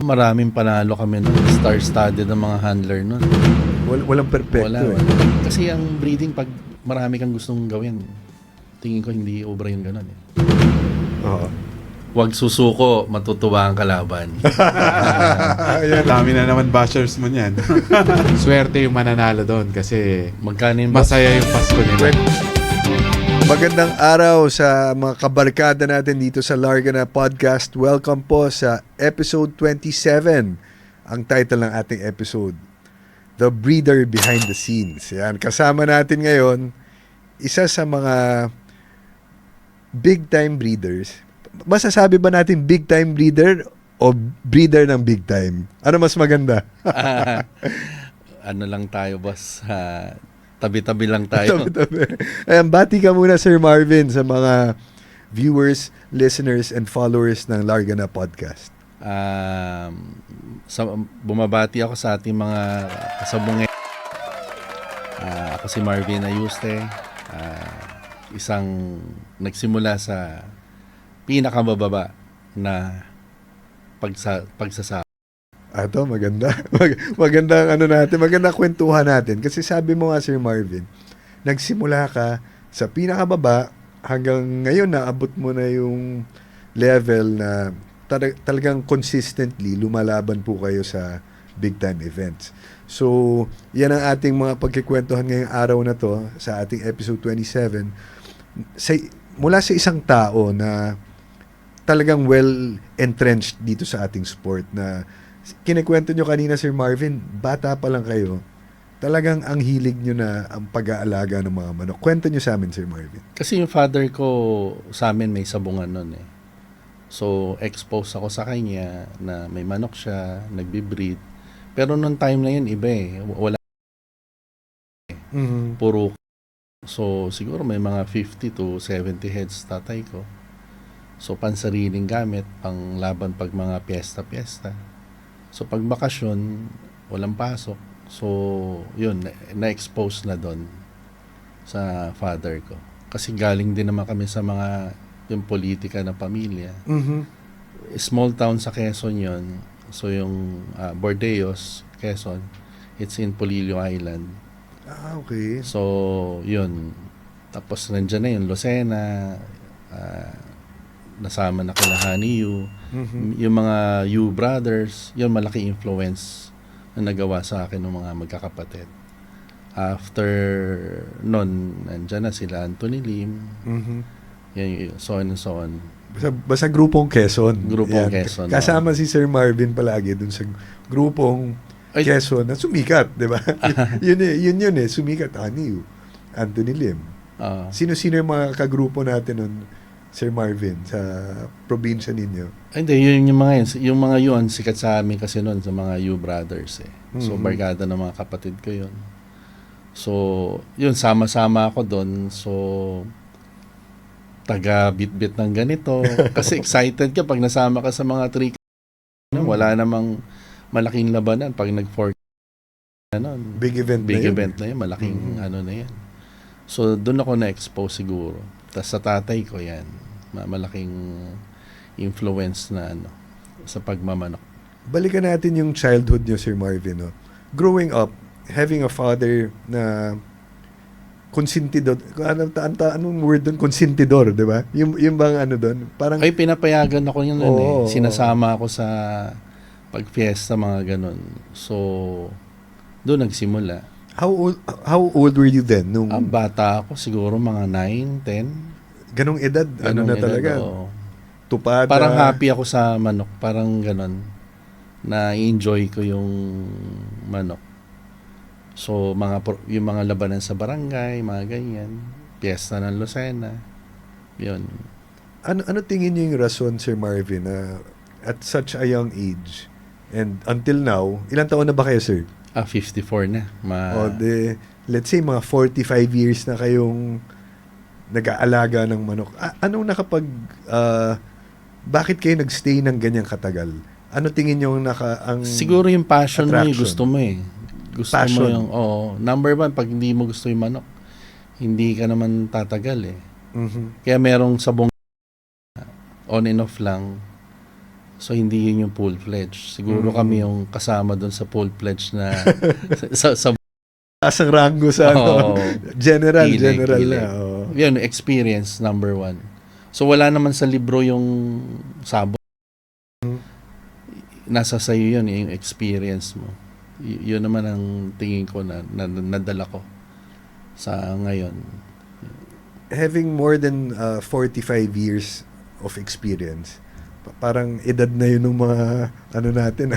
Maraming panalo kami nun. Star-studded ang mga handler nun. Walang perfecto Wala. Kasi ang breeding, pag marami kang gustong gawin, tingin ko hindi obra yung ganun eh. Oo. Huwag susuko, matutuwa ang kalaban. Ayan. Dami na naman bashers mo niyan. Swerte yung mananalo doon kasi Magkano yung boss? masaya yung Pasko nila. Magandang araw sa mga kabarkada natin dito sa Larga Na Podcast. Welcome po sa episode 27. Ang title ng ating episode, The Breeder Behind the Scenes. Yan. Kasama natin ngayon, isa sa mga big time breeders. Masasabi ba natin big time breeder o breeder ng big time? Ano mas maganda? Ano lang tayo, boss? Tabi-tabi lang tayo. Tabi-tabi. Ayan, bati ka muna, Sir Marvin, sa mga viewers, listeners, and followers ng Larga Na Podcast. Bumabati ako sa ating mga kasabungay. Ako si Marvin Ayuste. Isang nagsimula sa pinakamababa na pagsasama. Ito, maganda. Maganda ang maganda kwentuhan natin. Kasi sabi mo nga, Sir Marvin, nagsimula ka sa pinakababa hanggang ngayon naabot mo na yung level na talagang consistently lumalaban po kayo sa big time events. So, yan ang ating mga pagkikwentuhan ngayong araw na to sa ating episode 27. Mula sa isang tao na talagang well-entrenched dito sa ating sport na kinikwento nyo kanina, Sir Marvin, bata pa lang kayo, talagang ang hilig nyo na ang pag-aalaga ng mga manok. Kwento nyo sa amin, Sir Marvin. Kasi yung father ko sa amin may sabungan nun eh. So, exposed ako sa kanya na may manok siya, nagbi-breed. Pero nung time na yun, iba eh. Wala. Mm-hmm. Puro. So, siguro may mga 50 to 70 heads tatay ko. So, pansariling gamit, pang laban pag mga piyesta-piyesta. So, pag bakasyon, walang pasok. So, yun, na-expose na doon sa father ko. Kasi galing din naman kami sa mga yung politika ng pamilya. Mm-hmm. Small town sa Quezon yun. So, yung Bordeos, Quezon, it's in Polillo Island. Okay. So, yun. Tapos, nandyan na yung Lucena, nasama na kila Honey Yu. Mm-hmm. Yung mga Yu brothers, yun malaki influence na nagawa sa akin ng mga magkakapatid. After nun, nandyan na sila Anthony Lim, Mm-hmm. yan, so on and so on. Basta grupong Quezon. Grupong Yan. Quezon, Kasama si Sir Marvin palagi dun sa grupong Ay, Quezon na sumikat, di ba? yun eh, sumikat. Aniw, Anthony Lim. Sino-sino yung mga kagrupo natin nun, Sir Marvin, sa probinsya ninyo? hindi, yun yung mga yun. Yung mga yun, sikat sa amin kasi nun, sa mga Yu brothers eh. So, Mhm. barkada ng mga kapatid ko yun. So, yun, sama-sama ako doon. So, taga-bit-bit ng ganito. Kasi excited ka pag nasama ka sa mga trick. Wala namang malaking labanan pag nag-fork na nun. Big event Big na yun. event na yun. Malaking ano na yan. So, doon ako na-expose siguro. Tapos sa tatay ko yan. Malaking influence na ano sa pagmamanok. Balikan natin yung childhood nyo, Sir Marvin. No? Growing up, having a father na konsentidor, anong word doon? Konsentidor, di ba? Yung bang ano doon? Parang, Ay, pinapayagan ako yun nun Oo. Sinasama ako sa pagfiesta, mga ganun. So, doon nagsimula. how old were you then? Nung Bata ako, siguro mga 9, 10. ganong edad, ano Ganun na edad, talaga? oo. Tupada. Parang happy ako sa manok. Parang ganun. Na-enjoy ko yung manok. So, yung mga labanan sa barangay, mga ganyan. Piyesta ng Lucena. Yun. Ano tingin niyo yung rason, Sir Marvin, na at such a young age, and until now, ilang taon na ba kayo, sir? 54 na. Let's say, mga 45 years na kayong nag-aalaga ng manok. Anong bakit kayo nagstay ng ganyang katagal? Ano tingin niyo ang Siguro yung passion mo yung attraction? gusto mo eh. Gusto Passion. mo yung, number one, pag hindi mo gusto yung manok, hindi ka naman tatagal eh. Mhm. Kaya merong sabong on and off lang. So hindi yun yung full-fledged. Siguro kami yung kasama doon sa full-fledged na sa Asang rango sa ano, Oo. general Kilig. na. Oo. Yun, experience number 1. So wala naman sa libro yung sabot. Nasa sayo yun, yung experience mo. Yun naman ang tingin ko na nadala ko sa ngayon. Having more than 45 years of experience, parang edad na yun ng mga ano natin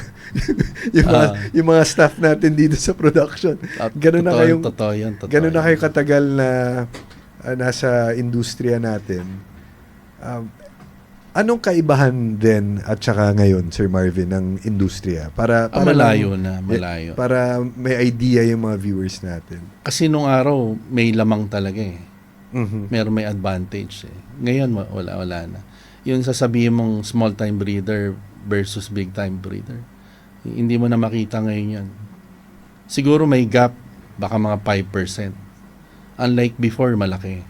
yung mga staff natin dito sa production. Ganun na kayong Totoo yun. ganun na kayo katagal na nasa industriya natin. Anong kaibahan din at saka ngayon, Sir Marvin, ng industriya? Para malayo lang, na, malayo. Para may idea yung mga viewers natin. Kasi nung araw, may lamang talaga eh. Mhm. May advantage eh. Ngayon, wala na. Yun sasabihin mong small-time breeder versus big-time breeder. Hindi mo na makita ngayon yan. Siguro may gap, baka mga 5%. Unlike before, malaki.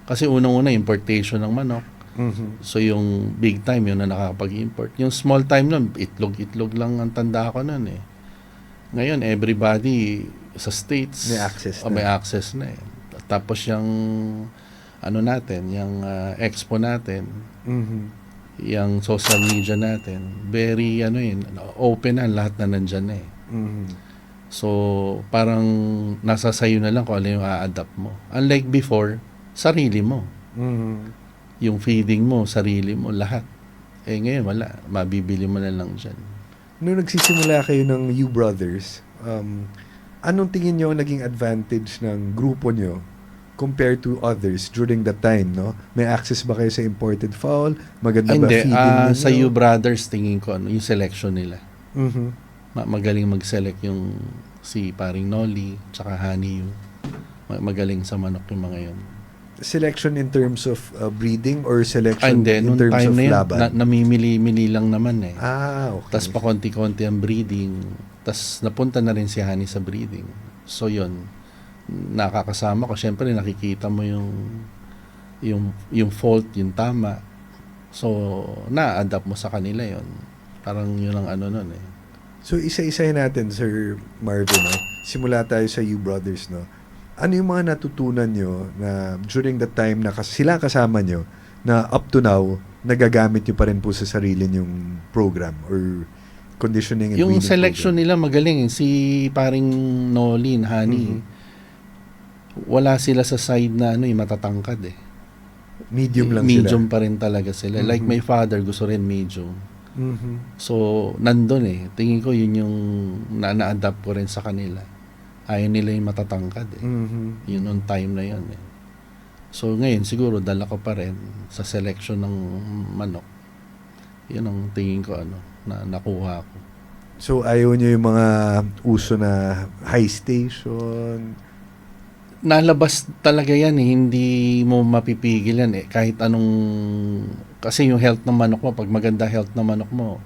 Kasi unang-una, importation ng manok. Mhm. So yung big time, yun na nakakapag-import. Yung small time nun, itlog lang ang tanda ko nun eh. Ngayon, everybody sa States, May access na. may access na eh. Tapos yung ano natin, yung expo natin, Mhm. yung social media natin, very open na, lahat na nandyan na eh. Mhm. So, parang nasa sayo na lang kung ano yung a-adapt mo. Unlike before, sarili mo. Mhm. Yung feeding mo, sarili mo, lahat. Eh ngayon, wala. Mabibili mo na lang dyan. Nung nagsisimula kayo ng You Brothers, anong tingin nyo ang naging advantage ng grupo nyo compared to others during that time, no? May access ba kayo sa imported fowl? Maganda ba Hindi, feeding ninyo? sa You Brothers, tingin ko, yung selection nila. Mhm. Magaling mag-select yung si paring Nolly, tsaka Honey yung magaling sa manok yung mga yun. Selection in terms of breeding or selection Hindi, in nung terms time of na yun, laban? namimili-mili lang naman eh. Okay. Tapos pa konti-konti ang breeding. Tapos napunta na rin si Honey sa breeding. So yun, nakakasama ko. Siyempre nakikita mo yung fault, yung tama. So na-adapt mo sa kanila yon. Parang yun ang ano nun eh. So, isa-isahin natin, Sir Marvin, no? Simula tayo sa You Brothers, no? Ano yung mga natutunan nyo na during the time na sila kasama nyo na up to now, nagagamit nyo pa rin po sa sarili nyong program or conditioning and Yung weaning selection program? nila magaling. Si paring Nolly, Honey, wala sila sa side na matatangkad eh. Medium lang Medium sila. pa rin talaga sila. Like my father, gusto rin medium. Mhm. So, nandun eh. Tingin ko yun yung na-adapt ko rin sa kanila. Ayaw nila yung matatangkad eh. Mhm. Yun on time na yun eh. So, ngayon siguro dala ko pa rin sa selection ng manok. Yun ang tingin ko na nakuha ko. So, ayaw nyo yung mga uso na high station? Nalabas talaga yan eh. Hindi mo mapipigil yan eh. Kahit anong... Kasi yung health ng manok mo, pag maganda health ng manok mo,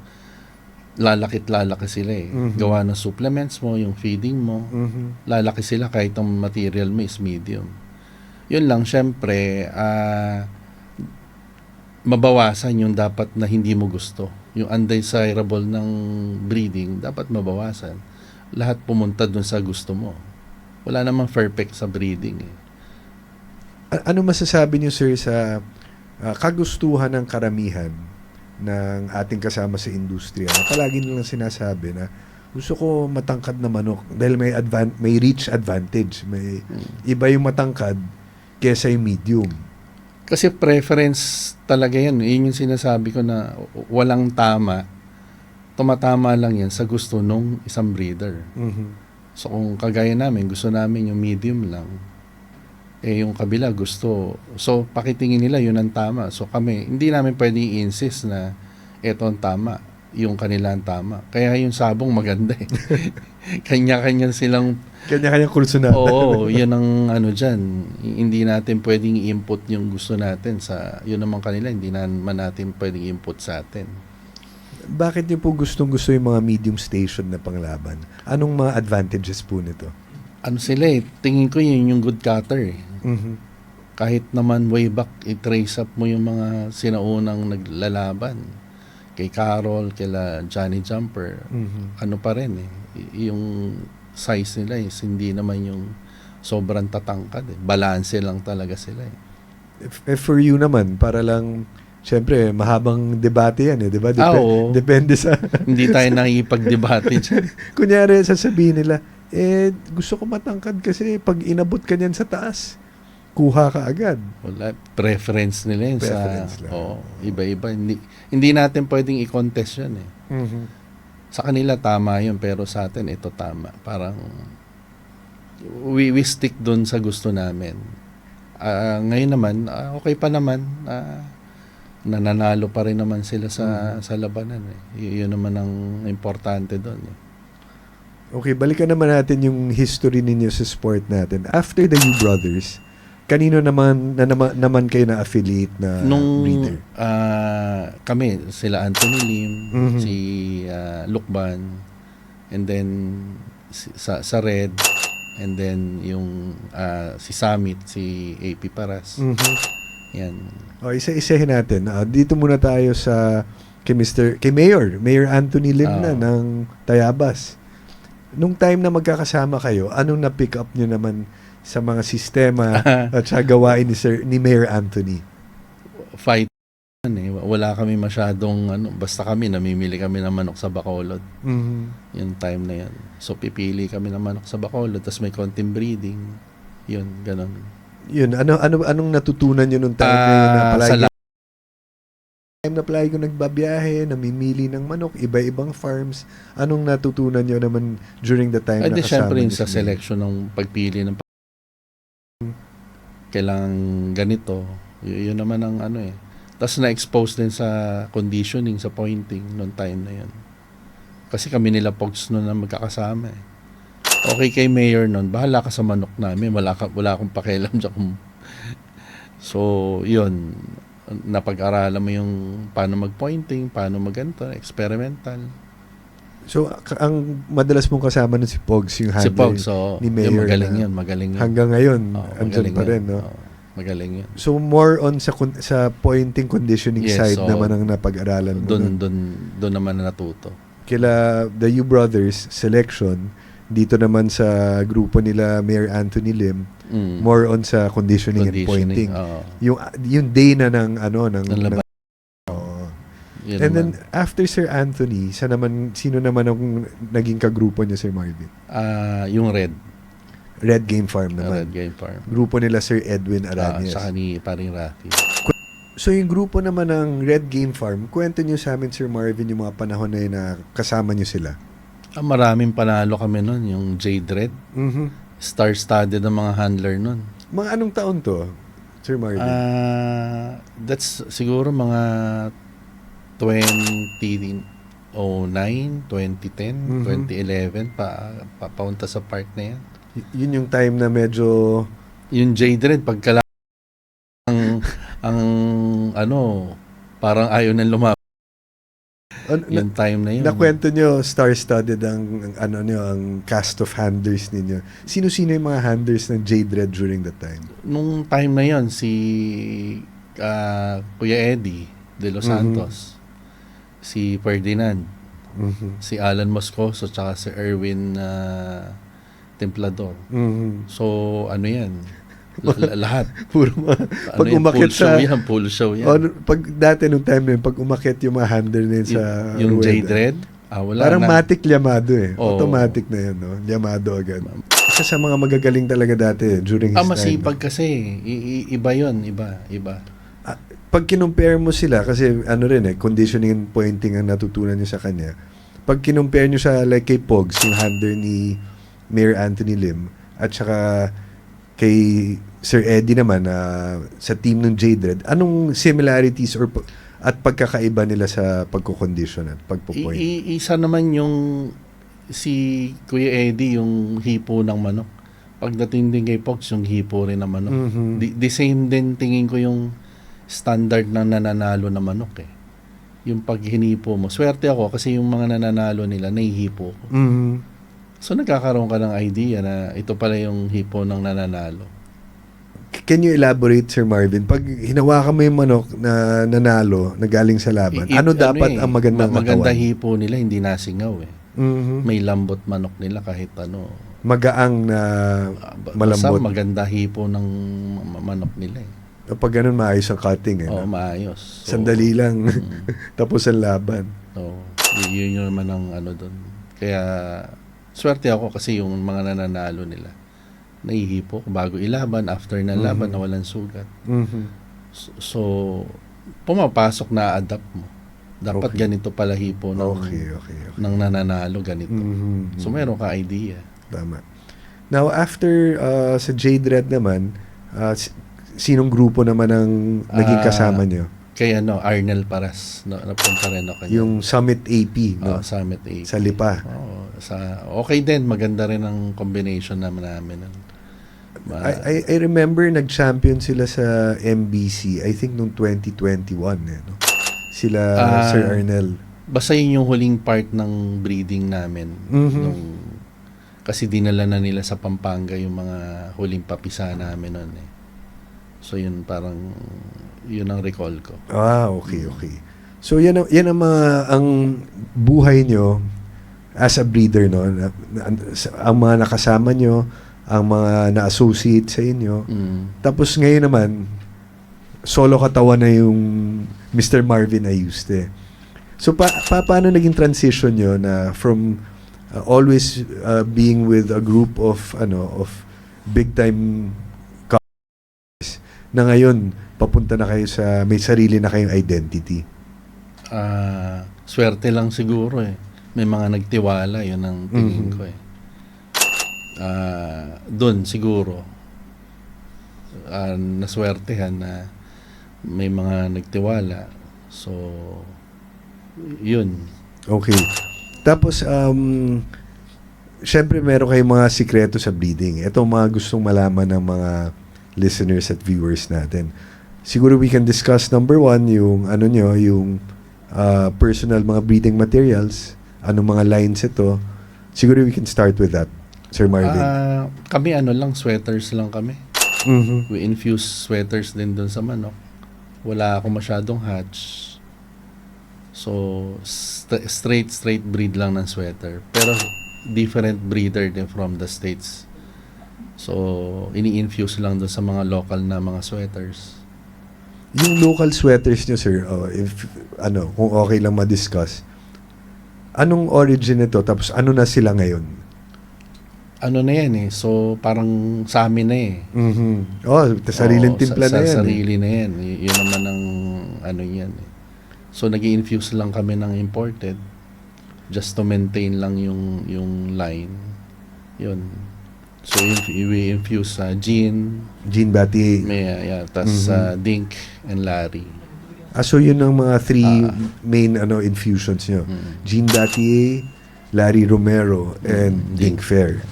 lalaki sila eh. Mhm. Gawa ng supplements mo, yung feeding mo, Mhm. lalaki sila kahit ang material mo is medium. Yun lang, syempre, mabawasan yung dapat na hindi mo gusto. Yung undesirable ng breeding, dapat mabawasan. Lahat pumunta dun sa gusto mo. Wala namang perfect sa breeding eh. Ano masasabi niyo, sir, sa kagustuhan ng karamihan ng ating kasama sa industriya na palagi nilang sinasabi na gusto ko matangkad na manok dahil may reach advantage. May iba yung matangkad kesa yung medium. Kasi preference talaga yan. Yun yung sinasabi ko na walang tama. Tumatama lang yan sa gusto nung isang breeder. Mhm. So kung kagaya namin, gusto namin yung medium lang. Yung kabila gusto. So pakitingin nila yun ang tama. So kami, hindi namin pwedeng i-insist na eto ang tama. Yung kanila ang tama. Kaya yung sabong maganda eh. Kanya-kanya silang... Kanya-kanya kurso natin. Oo, yun ang dyan. Hindi natin pwedeng i-input yung gusto natin sa... Yun naman kanila, hindi naman natin pwedeng i-input sa atin. Bakit niyo po gustong-gusto yung mga medium station na panglaban? Anong mga advantages po nito? Sila eh, tingin ko yun yung good cutter eh. Mhm. Kahit naman way back, i-trace up mo yung mga sinaunang naglalaban. kay Carol, kila Johnny Jumper, ano pa rin eh. Yung size nila is hindi naman yung sobrang tatangkad eh. Balanse lang talaga sila eh. For you naman, para lang, syempre, mahabang debate yan eh, di ba? Oo. Depende sa... Hindi tayo nakikipag-debate dyan. Kunyari, sasabihin nila, gusto ko matangkad kasi pag inabot ka niyan sa taas, kuha ka agad. Wala, preference nila yun Preference sa... lang. Oo, iba-iba. Hindi natin pwedeng i-contest yun eh. Sa kanila tama yun, pero sa atin ito tama. Parang we stick dun sa gusto namin. Ngayon naman, okay pa naman. Nananalo pa rin naman sila sa labanan eh. Yun naman ang importante dun eh. Okay, balikan naman natin yung history ninyo sa sport natin. After the U Brothers, kanino naman kayo na-affiliate na breeder? Kami, sila Anthony Lim, Mhm. si Lukban, and then sa Red, and then yung si Summit, si AP Paras. Yan. O, isa-isahin natin. Dito muna tayo sa kay Mayor Anthony Lim na ng Tayabas. Nung time na magkakasama kayo, anong na-pick up nyo naman sa mga sistema at sa gawain ni Mayor Anthony? Fight eh. Wala kami masyadong basta kami namimili kami ng manok sa Bacolod. Yung time na yan. So pipili kami ng manok sa Bacolod, tapos may konting breeding. Yun, ganun. Yun, anong natutunan nyo nung time na yun na palagi? Time na palagi ko nagbabiyahe, namimili ng manok, iba-ibang farms. Anong natutunan nyo naman during the time na Di kasama syempre niyo yun sa si Mayor? selection ng pagpili ng kailangan ganito. Yun naman ang eh. Tapos na-expose din sa conditioning, sa pointing noong time na yun. Kasi kami nila Pogs noon na magkakasama eh. Okay kay Mayor noon, bahala ka sa manok namin. Wala akong pakialam dyan. So, yun. Napag-aralan mo yung paano mag-pointing, paano mag-ganto, experimental. So, ang madalas mong kasama nun si Pogs, yung Si handler Pogs, so, ni Mayor. magaling yun. Hanggang ngayon, Oo, andyan magaling pa yun. rin, no? Oo, magaling yun. So, more on sa pointing conditioning Yes, side so, naman ang napag-aralan mo. Doon naman na natuto. Kila the U Brothers selection, dito naman sa grupo nila Mayor Anthony Lim, more on sa conditioning and pointing. Oo. Yung day na ng Ng laban. Oo. Yun And then naman. after Sir Anthony, sino naman ang naging kagrupo niya, Sir Marvin? Yung Red. Red Game Farm Red naman. Game Farm. Grupo nila Sir Edwin Arañez. Saka ni Paring Rafi. So yung grupo naman ng Red Game Farm, kwento niyo sa amin, Sir Marvin, yung mga panahon na yun na kasama niyo sila. Maraming panalo kami nun. Yung Jade Red. Star-studded ang mga handler nun. Mga anong taon to, Sir Marvin? That's siguro mga 2009, 2010, 2011 papunta sa part na yan. Yun yung time na medyo... Yung Jade Red, pagkala ang parang ayaw nang lumabas. Yung time na yun. Nakwento nyo, star-studded ang cast of handlers ninyo. Sino-sino yung mga handlers ng Jade Red during that time? Nung time na yun, si Kuya Eddie de Los Santos, si Ferdinand, si Alan Moscoso, tsaka si Erwin Templador. So, ano yan? Lahat. Puro pag umakit sa... Full show yan. Pag dati nung time na yun, pag umakit yung mga handler na yun sa... Yung Rueda, Jade Red, wala parang na. matic llamado eh. Oo. Automatic na yun, no? Llamado agad. Isa sa mga magagaling talaga dati during his time. Masipag kasi. Iba yun. Iba. Pag kinumpare mo sila, kasi conditioning and pointing ang natutunan niyo sa kanya. Pag kinumpare niyo sa like kay Pogs, yung handler ni Mayor Anthony Lim, at saka kay Sir Eddie naman sa team ng Jade Red, anong similarities at pagkakaiba nila sa pagko-condition at pagpo-point? Isa naman yung si Kuya Eddie, yung hipo ng manok. Pagdating din kay Pogs, yung hipo rin ng manok. The same din tingin ko yung standard na nananalo na manok eh. Yung paghinipo mo. Swerte ako kasi yung mga nananalo nila, nahihipo ko. So nagkakaroon ka ng idea na ito pala yung hipo ng nananalo. can you elaborate, Sir Marvin? Pag hinawakan mo yung manok na nanalo, na galing sa laban, ano dapat ang magandang maganda katawan? hipo nila, hindi nasingaw eh. Mhm. May lambot manok nila kahit ano. Magaang na Basta malambot. maganda hipo ng manok nila eh. Pag ganun, maayos ang cutting. Oo, No? maayos. So, Sandali lang. Tapos ang laban. So, yun yung naman ang ano doon. Kaya, swerte ako kasi yung mga nananalo nila, nahihipo ko bago ilaban, after na laban, nawalan sugat. Mhm. So, pumapasok na adapt mo. Dapat Okay. ganito pala hipo ng, Okay. ng nananalo, ganito. Mhm. So, meron ka idea. Tama. Now, after sa Jade Red naman, sinong grupo naman ang naging kasama nyo? Kaya Arnel Paras, napunta rin ako. Yung Summit AP, no? Summit 8. Sa Lipa. Okay din, maganda rin ang combination naman namin. I remember nag-champion sila sa MBC, I think noong 2021. No? Sila Sir Arnel. Basta yun yung huling part ng breeding namin. Kasi dinala na nila sa Pampanga yung mga huling papisa namin nun eh. So yun parang, yun ang recall ko. Okay. So yan ang mga, ang buhay nyo as a breeder, no? Ang mga nakasama nyo, ang mga na-associate sa inyo. Tapos ngayon naman, solo katawan na yung Mr. Marvin Ayuste. So paano naging transition nyo na from always being with a group of big time couples na ngayon papunta na kayo sa may sarili na kayong identity? Swerte lang siguro eh. May mga nagtiwala, yun ang tingin ko eh. Doon siguro naswertehan na may mga nagtiwala. So yun. Okay. Tapos syempre meron kayong mga sikreto sa breeding. Ito ang mga gustong malaman ng mga listeners at viewers natin. Siguro we can discuss number 1 yung yung personal mga breeding materials, anong mga lines ito. Siguro we can start with that, Sir Marvin. Kami lang, sweaters lang kami. Mhm. We infuse sweaters din doon sa manok. Wala akong masyadong hatch. So, straight breed lang ng sweater. Pero, different breeder din from the States. So, ini-infuse lang doon sa mga local na mga sweaters. Yung local sweaters nyo, sir, if kung okay lang ma-discuss, anong origin nito? Tapos ano na sila ngayon? Ano na yan eh. So, parang sa amin na eh. Mhm. Sariling timpla na yan. Sarili na yan. Yun naman ang yan eh. So, nag-infuse lang kami ng imported just to maintain lang yung line. Yun. So, we infuse gin, Jean Batty. tas Dink and Larry. So yun ang mga 3 main infusions nyo. Jean Batty, Larry Romero, and Dink Fair.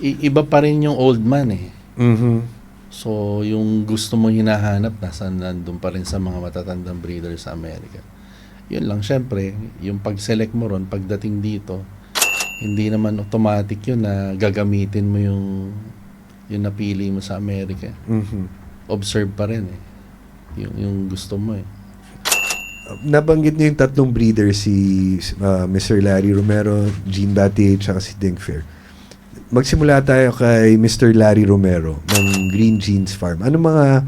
Iba pa rin yung old man eh. Mhm. So, yung gusto mo hinahanap, nandun pa rin sa mga matatandang breeder sa Amerika. Yun lang, syempre, yung pag-select mo ron, pagdating dito, hindi naman automatic yun na gagamitin mo yung napili mo sa Amerika. Mhm. Observe pa rin eh. Yung gusto mo eh. Nabanggit niyo yung 3 breeders, si Mr. Larry Romero, Jean Batty, at si Dink Fair. Magsimula tayo kay Mr. Larry Romero ng Green Jeans Farm. Ano mga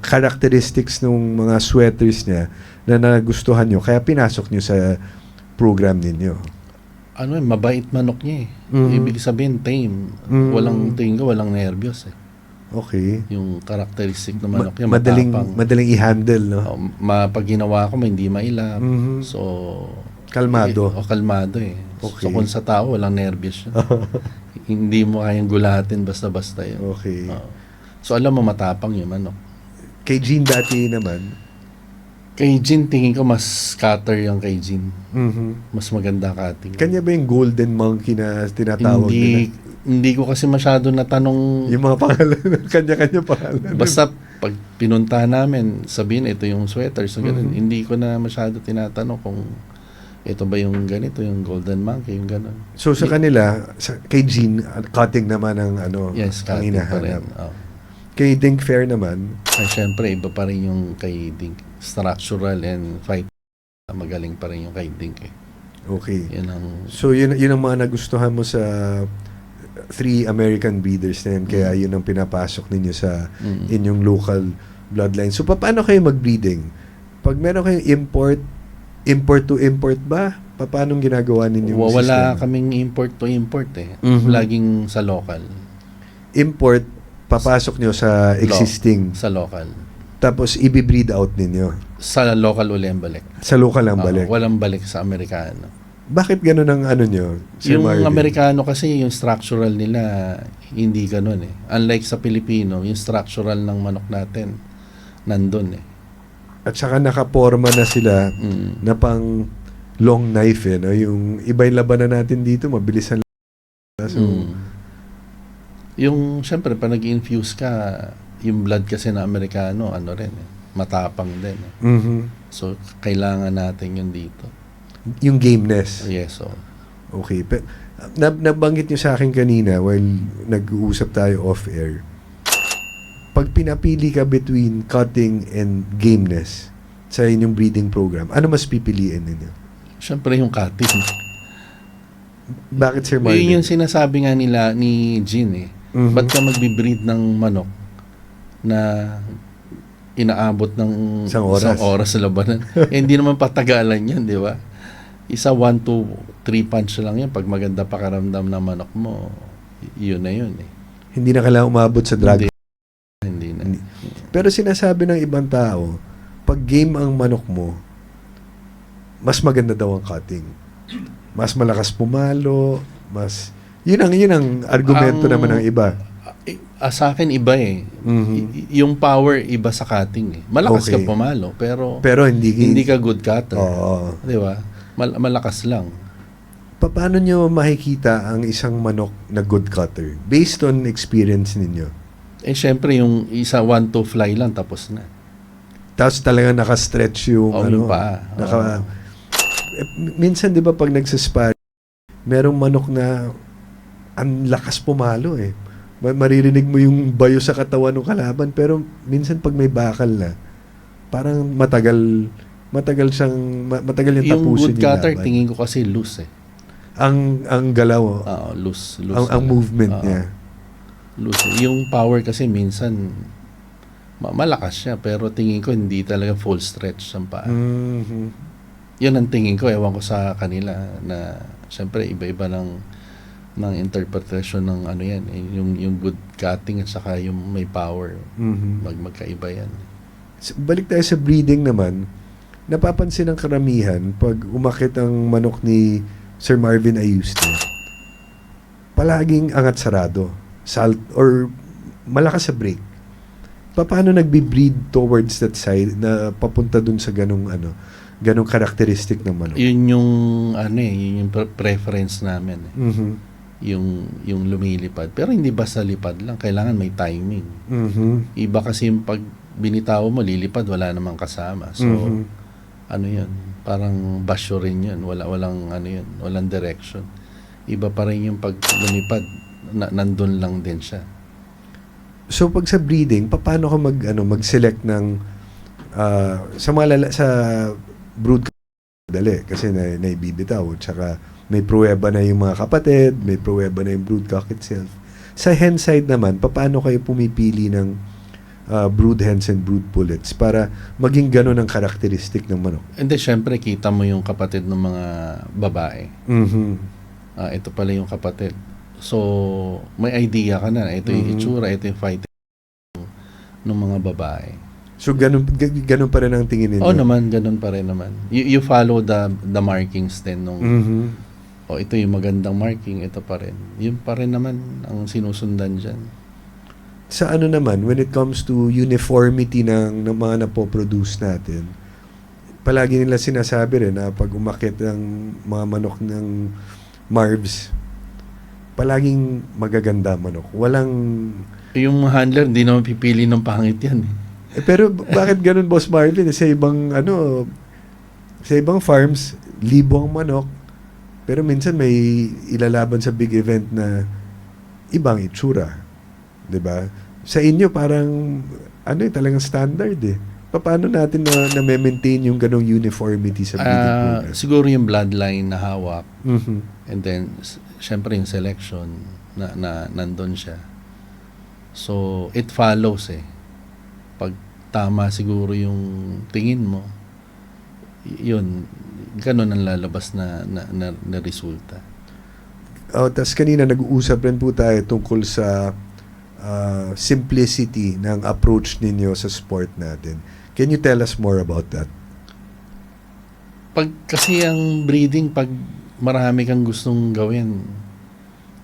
characteristics ng mga sweaters niya na nagustuhan nyo kaya pinasok nyo sa program ninyo? Mabait manok niya eh. Ibig sabihin, tame. Tingin ko, walang nervyos eh. Okay. Yung characteristic ng manok niya, madaling i-handle, no? Pag ginawa ko, hindi mailap. So, kalmado. Kalmado eh. Okay. So, kung sa tao, walang nervyos siya. Hindi mo kayang gulatin basta-basta yun. Okay. So, alam mo, matapang yung manok. Kay Jean Batty naman? Kay Jean, tingin ko mas cutter yung kay Jean. Mas maganda cutting. Kanya ba yung golden monkey na tinatawag nila? Hindi ko kasi masyado natanong. Yung mga pangalan, kanya-kanya pangalan. Basta pag pinuntahan namin, sabihin ito yung sweater. So, ganun. Hindi ko na masyado tinatanong kung ito ba yung ganito, yung golden monkey, yung ganun. So sa kanila, kay Jean, cutting naman ang Yes, ang cutting pa rin. hinahanap. Kay Dink Fair naman, Ay, syempre, iba pa rin yung kay Dink. Structural and fight. Magaling pa rin yung kay Dink eh. okay. Yun ang... So yun ang mga nagustuhan mo sa 3 American breeders na yun, kaya yun ang pinapasok ninyo sa inyong local bloodline. So paano kayo mag-breeding? Pag meron kayong import to import ba? Paano ginagawa ninyo? Wala kaming import to import eh. Mhm. Laging sa local. Import, papasok nyo sa existing. Sa local. Tapos i-breed out ninyo. Sa local uli ang balik. Sa local ang Oo, balik. walang balik sa Amerikano. Bakit ganun ang ano nyo? Sir Yung Marvin? Amerikano kasi, yung structural nila, hindi ganun eh. Unlike sa Pilipino, yung structural ng manok natin, nandun eh. At saka nakaporma na sila Mm. na pang long knife eh. No? Yung iba yung labanan natin dito, mabilis ang so, Mm. Yung, syempre, pag nag-infuse ka, yung blood kasi na Amerikano, ano rin eh, matapang din eh. mhm. So, kailangan natin yun dito. Yung gameness. Yes, so. Okay. Nabanggit nyo sa akin kanina while nag-uusap tayo off-air. Pag pinapili ka between cutting and gameness sa inyong breeding program, ano mas pipiliin ninyo? Syempre yung cutting. Bakit, Sir Yun Marvin? yung sinasabi nga nila ni Jean eh. Mhm. Ba't ka magbe-breed ng manok na inaabot ng Isang oras. sa labanan? Eh, hindi naman patagalan yan, di ba? Isa 1 to 3 punch lang yan. Pag maganda pakaramdam ng manok mo, yun na yun eh. Hindi na kailangan umabot sa drag. Hindi na. Pero sinasabi ng ibang tao, pag game ang manok mo, mas maganda daw ang cutting. Mas malakas pumalo, mas... Yun ang argumento Ang- naman ng iba. Sa akin, iba eh. Mhm. Yung power, iba sa cutting eh. Malakas Okay. ka pumalo, pero Pero hindi ka good cutter. Oo. Di ba? Malakas lang. Paano nyo makikita ang isang manok na good cutter? Based on experience ninyo. Eh, syempre, yung isa 1-2 fly lang, tapos na. Tapos talagang nakastretch yung O, ano. yung paa. Oo. Minsan, di ba, pag nagsaspar, merong manok na ang lakas pumalo eh. Maririnig mo yung bayo sa katawan ng kalaban, pero minsan pag may bakal na, parang matagal yung Yung tapusin good cutter, laban. tingin ko kasi loose eh. Ang galaw, Loose. ang movement Oo, niya. Loose. Yung power kasi minsan, malakas siya, pero tingin ko hindi talaga full stretch ang paa. Mhm. Yun ang tingin ko, ewan ko sa kanila na syempre iba-iba ng interpretation ng ano yan, eh, yung good cutting at saka yung may power. Mhm. Magkaiba yan. Balik tayo sa breeding naman, napapansin ng karamihan pag umakit ang manok ni Sir Marvin Ayuste, palaging angat sarado, salt or malakas sa brake. Paano nagbi-breed towards that side na papunta dun sa ganong characteristic ng manok? Yun yung yun yung preference namin eh. Mhm. Yung lumilipad. Pero hindi basta lipad lang, kailangan may timing. Mhm. Iba kasi yung pag binitaw mo lilipad, wala namang kasama. So Mhm. ano yun, parang basyo rin yun, walang direction. Iba pa rin yung pag lumipad, nandun lang din siya. So pag sa breeding, paano ka mag-select ng sa brood dali kasi naibibitaw, tsaka may pruweba na yung mga kapatid, may pruweba na yung broodcock itself. Sa hen side naman, paano kayo pumipili ng brood hens and brood pullets para maging gano'n ang karakteristik ng manok? And then syempre kita mo yung kapatid ng mga babae. Mhm. Ito pala yung kapatid. So may idea ka na, ito yung itsura, ito yung fighting ng mga babae. So ganun pa rin ang tingin ninyo? Oo naman, ganun pa rin naman. You follow the markings din nung Mhm. ito yung magandang marking, ito pa rin. Yun pa rin naman ang sinusundan dyan. Sa ano naman, when it comes to uniformity ng mga napoproduce natin, palagi nila sinasabi rin na pag umakit ng mga manok ng Marvs, palaging magaganda manok. Walang... Yung handler, hindi naman pipili ng pangit yan eh. Pero bakit ganun, Boss Marvin? Sa ibang farms, libo ang manok, pero minsan may ilalaban sa big event na ibang itsura. 'Di ba? sa inyo parang talagang standard eh. Paano natin na-maintain yung ganong uniformity sa breeding program? Siguro yung bloodline na hawak, Mhm. and then syempre yung selection na nandun siya. So it follows eh. Pag tama siguro yung tingin mo, yun, ganun ang lalabas na resulta. Tas kanina nag-uusap rin po tayo tungkol sa simplicity ng approach ninyo sa sport natin. Can you tell us more about that? Kasi ang breeding, pag marami kang gustong gawin,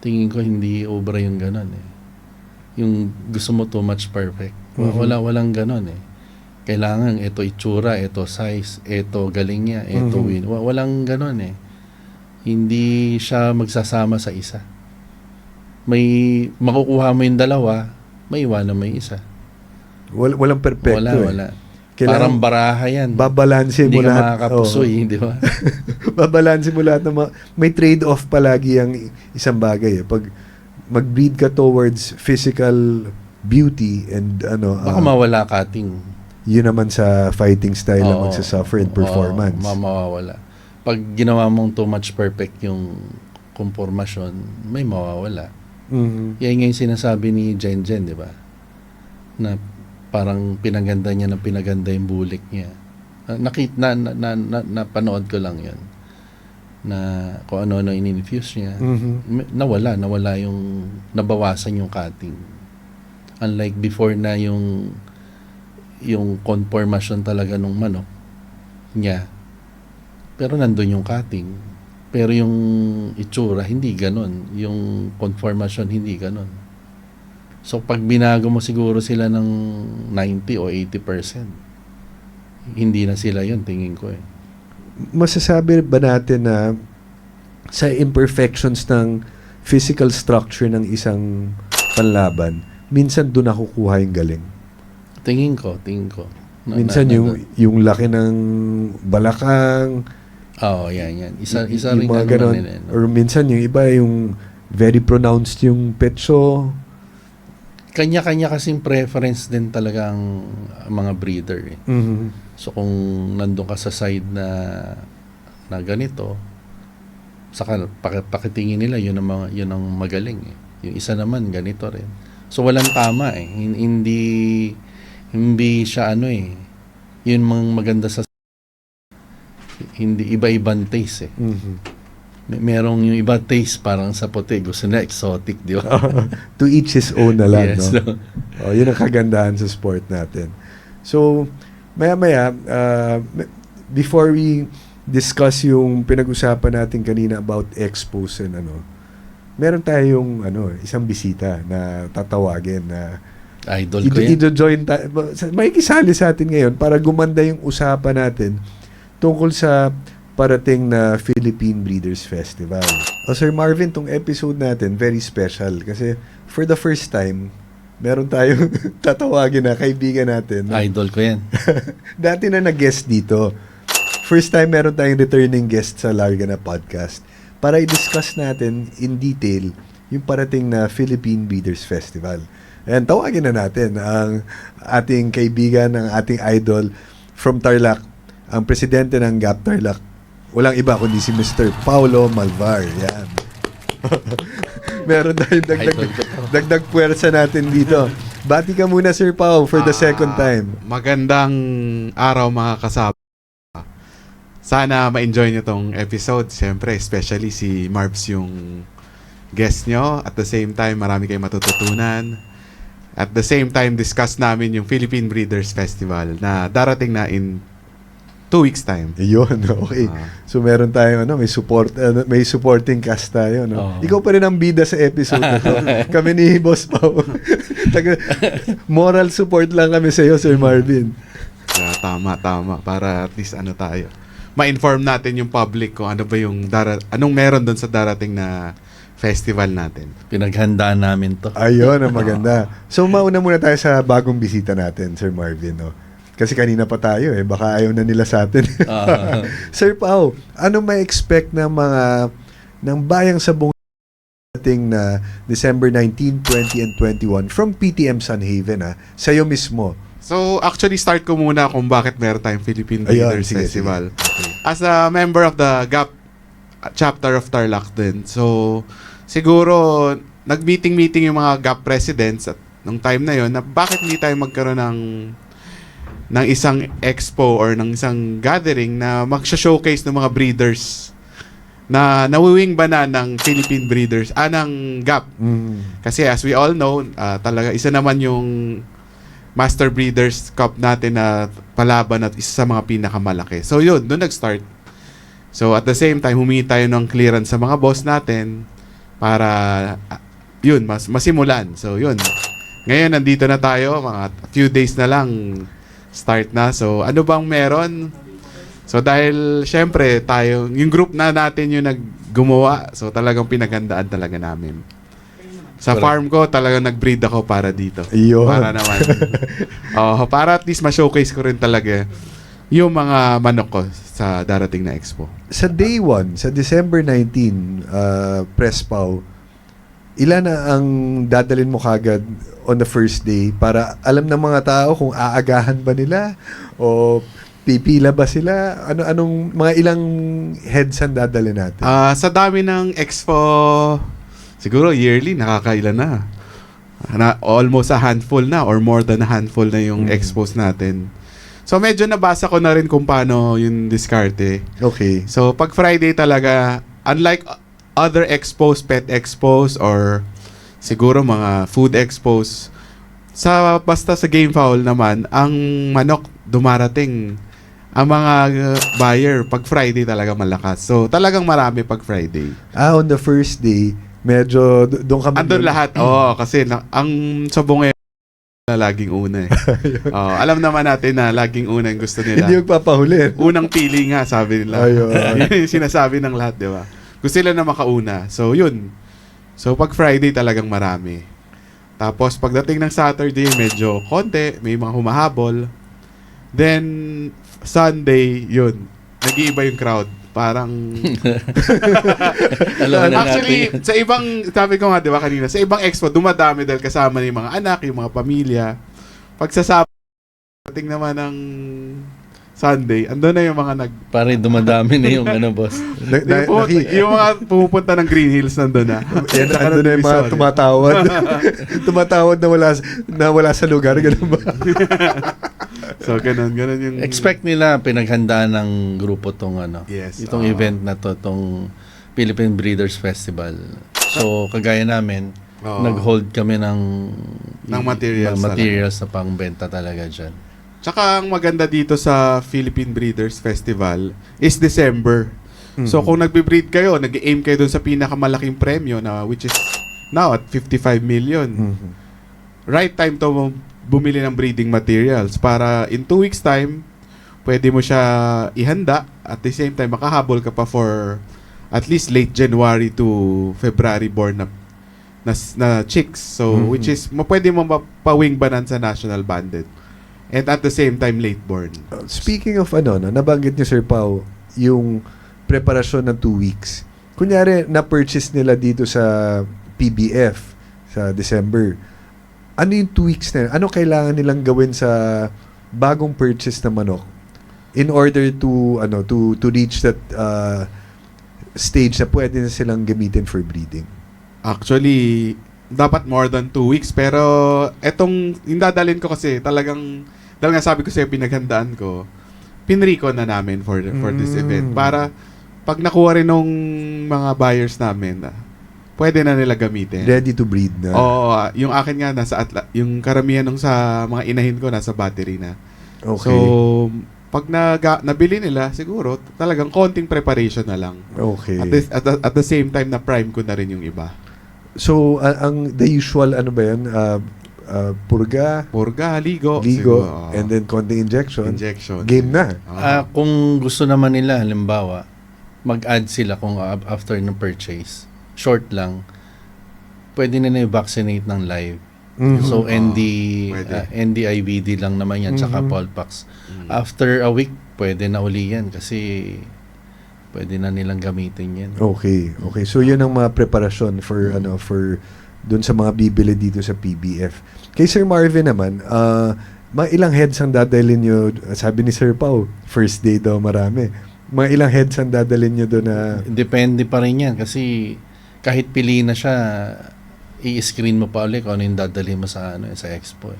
tingin ko hindi obra yung ganun eh. Yung gusto mo too much perfect. Walang ganun eh. Kailangan ito itsura, ito size, ito galing niya, ito win. Walang ganun eh. Hindi siya magsasama sa isa. May makukuha mo yung dalawa, may iwanan mo yung isa. Walang perfecto Wala. Parang baraha yan. Babalansin mo Hindi ka lahat. makakapusoy, di ba? Babalansin mo lahat ng may trade-off palagi ang isang bagay eh. Pag mag-breed ka towards physical beauty and Baka mawala cutting. yun naman sa fighting style ang magsasuffer in performance. Mawawala. Pag ginawa mong too much perfect yung konformasyon, may mawawala. Mhm. Yan nga yung sinasabi ni Jen, di ba? Na parang pinaganda niya ng pinaganda yung bulik niya. Napanood ko lang yun. Na kung ano-ano in-infuse niya. Mhm. Nawala yung, nabawasan yung cutting. Unlike before na yung conformation talaga nung manok niya. Pero nandun yung cutting. Pero yung itsura, hindi ganon. Yung conformation, hindi ganon. So, pag binago mo siguro sila ng 90 o 80%, hindi na sila yun, tingin ko eh. Masasabi ba natin na sa imperfections ng physical structure ng isang panlaban, minsan doon nakukuha yung galing? Tingin ko. Minsan yung laki ng balakang, yan. Isa yung rin mga ano ganon. nila, no? Or minsan yung iba, yung very pronounced yung petso. Kanya-kanya kasing preference din talaga ang mga breeder eh. Mhm. So kung nandun ka sa side na ganito, saka pakitingin nila yun ang magaling eh. Yung isa naman ganito rin. So walang tama eh. Hindi siya yun mang maganda sa hindi iba-ibang taste eh. Mhm. Merong yung iba taste parang sa puti, gusto na exotic, di ba? To each his own na lang, Yes, no? Yun ang kagandahan sa sport natin. So, maya-maya, before we discuss yung pinag-usapan natin kanina about expos and meron tayong isang bisita na tatawagin na Idol ko yan. join may kisali sa atin ngayon para gumanda yung usapan natin tungkol sa parating na Philippine Breeders Festival. Sir Marvin, tong episode natin, very special kasi for the first time, meron tayong tatawagin na kaibigan natin. Idol ko yan. Dati na nag-guest dito. First time meron tayong returning guest sa Larga na Podcast para i-discuss natin in detail yung parating na Philippine Breeders Festival. Ayan, tawagin na natin ang ating kaibigan, ang ating idol from Tarlac, ang presidente ng GAP Tarlac. Walang iba kundi si Mr. Paulo Malvar. Yan. Meron tayong dagdag puwersa natin dito. Bati ka muna, Sir Pao, for the second time. Magandang araw mga kasama. Sana ma-enjoy nyo tong episode. Siyempre, especially si Marvs yung guest nyo. At the same time, marami kayong matututunan. At the same time, discuss namin yung Philippine Breeders Festival na darating na in 2 weeks time. Yun, okay. So meron tayong may supporting cast tayo, no. Ikaw pa rin ang bida sa episode na to. Kami ni Boss Pao. Moral support lang kami sa iyo, Sir Marvin. Tama. Para at least tayo. Ma-inform natin yung public kung ano ba yung anong meron doon sa darating na festival natin. Pinaghandaan namin to. Ayun, ang maganda. So mauna muna tayo sa bagong bisita natin, Sir Marvin, no. Kasi kanina pa tayo baka ayaw na nila sa atin. Sir Pao, ano may expect ng bayang sabong darating na December 19, 20, and 21 from PTM Sun Haven, sa'yo mismo. So, actually, start ko muna kung bakit meron tayong Philippine Ayun, Breeders sige, Festival. sige. Okay. As a member of the GAP chapter of Tarlac din. So, siguro, nag-meeting yung mga GAP presidents at nung time na yon na bakit hindi tayo magkaroon ng isang expo or ng isang gathering na mag-showcase ng mga breeders na nawiwing ba na ng Philippine breeders, ng GAP. Kasi as we all know, talaga isa naman yung Master Breeders Cup natin na palaban at isa sa mga pinakamalaki. So yun, doon nag-start. So at the same time, humingi tayo ng clearance sa mga boss natin para yun, masimulan. So yun. Ngayon, nandito na tayo, mga few days na lang start na. So ano bang meron? So dahil syempre tayo, yung group na natin yung naggumawa, so talagang pinaghandaan talaga namin. Sa farm ko, talagang nag-breed ako para dito. Ayun. Para naman. Para at least ma-showcase ko rin talaga yung mga manok ko sa darating na expo. Sa day 1, sa December 19, press pow, ilan na ang dadalin mo kagad on the first day para alam ng mga tao kung aagahan ba nila o pipila ba sila? Anong mga ilang heads ang dadalhin natin? Sa dami ng expo, siguro yearly, nakakailan na. Almost a handful na or more than a handful na yung expos natin. So medyo nabasa ko na rin kung paano yung diskarte. Okay. So pag Friday talaga, unlike other expos, pet expos or siguro mga food expos, basta sa game fowl naman, ang manok dumarating. Ang mga buyer pag Friday talaga malakas. So talagang marami pag Friday. On the first day, medyo doon kami. Andun lahat. Kasi ang sabong na laging una eh. Alam naman natin na laging una yung gusto nila. Hindi magpapahuli. Unang pili nga, sabi nila. Ayun. Yun yung sinasabi ng lahat, di ba? Gusto nila na makauna. So, yun. So, pag Friday talagang marami. Tapos, pagdating ng Saturday, medyo konti. May mga humahabol. Then, Sunday, yun. Nag-iiba yung crowd. Parang... Alam na Actually, natin. sa ibang, sabi ko nga, di ba kanina, sa ibang expo, dumadami dahil kasama yung mga anak, yung mga pamilya. Pag sa Saturday naman ng Sunday, andun na yung mga Pare, dumadami na yung boss. yung mga pumupunta ng Green Hills nandun na. Yan, Saka andun na yung mga Divisoria. tumatawad. Tumatawad na wala sa lugar. Ganun ba? So, ganun yung... Expect nila pinaghandaan ng grupo tong Yes, itong event na tong Philippine Breeders Festival. So kagaya namin, nag-hold kami ng materials na pangbenta talaga diyan. Tsaka ang maganda dito sa Philippine Breeders Festival is December. So kung nagbe-breed kayo, nag-aim kayo dun sa pinakamalaking premyo na which is now at 55 million. Right time to bumili ng breeding materials para in 2 weeks time pwede mo siya ihanda at the same time makahabol ka pa for at least late January to February born na chicks. So which is pwede mo mapawing banan sa national banded and at the same time late born. Speaking of nabanggit niyo Sir Pao, yung preparasyon ng 2 weeks. Kunyari, na-purchase nila dito sa PBF sa December. Ano yung 2 weeks na yun? Ano kailangan nilang gawin sa bagong purchase na manok in order to to reach that stage na pwede na silang gamitin for breeding? Actually, dapat more than 2 weeks pero etong yung dadalhin ko kasi talagang dahil nga sabi ko sa'yo pinaghandaan ko, pinriko na namin for this event para pag nakuha rin nung mga buyers namin, pwede na nila gamitin. Ready to breed na. Yung akin nga nasa yung karamihan nung sa mga inahin ko nasa battery na. Okay. So, pag nabili nila, siguro talagang konting preparation na lang. Okay. At the same time na prime ko na rin yung iba. So, the usual, ba yan? Purga, Ligo, siguro, and then konting injection. Game Game na. Kung gusto naman nila, halimbawa, mag-add sila kung after ng purchase, short lang, pwede na i-vaccinate ng live. So, pwede. NDIVD lang naman yan, tsaka Polpax. After a week, pwede na uli yan kasi pwede na nilang gamitin yan. Okay. So, yun ang mga preparasyon for, for dun sa mga bibili dito sa PBF. Kay Sir Marvin naman, mga ilang heads ang dadalhin nyo? Sabi ni Sir Pao, first day daw marami. Mga ilang heads ang dadalhin nyo doon na... Depende pa rin yan kasi kahit pili na siya, i-screen mo pa ulit kung ano yung dadalhin mo sa, sa expo.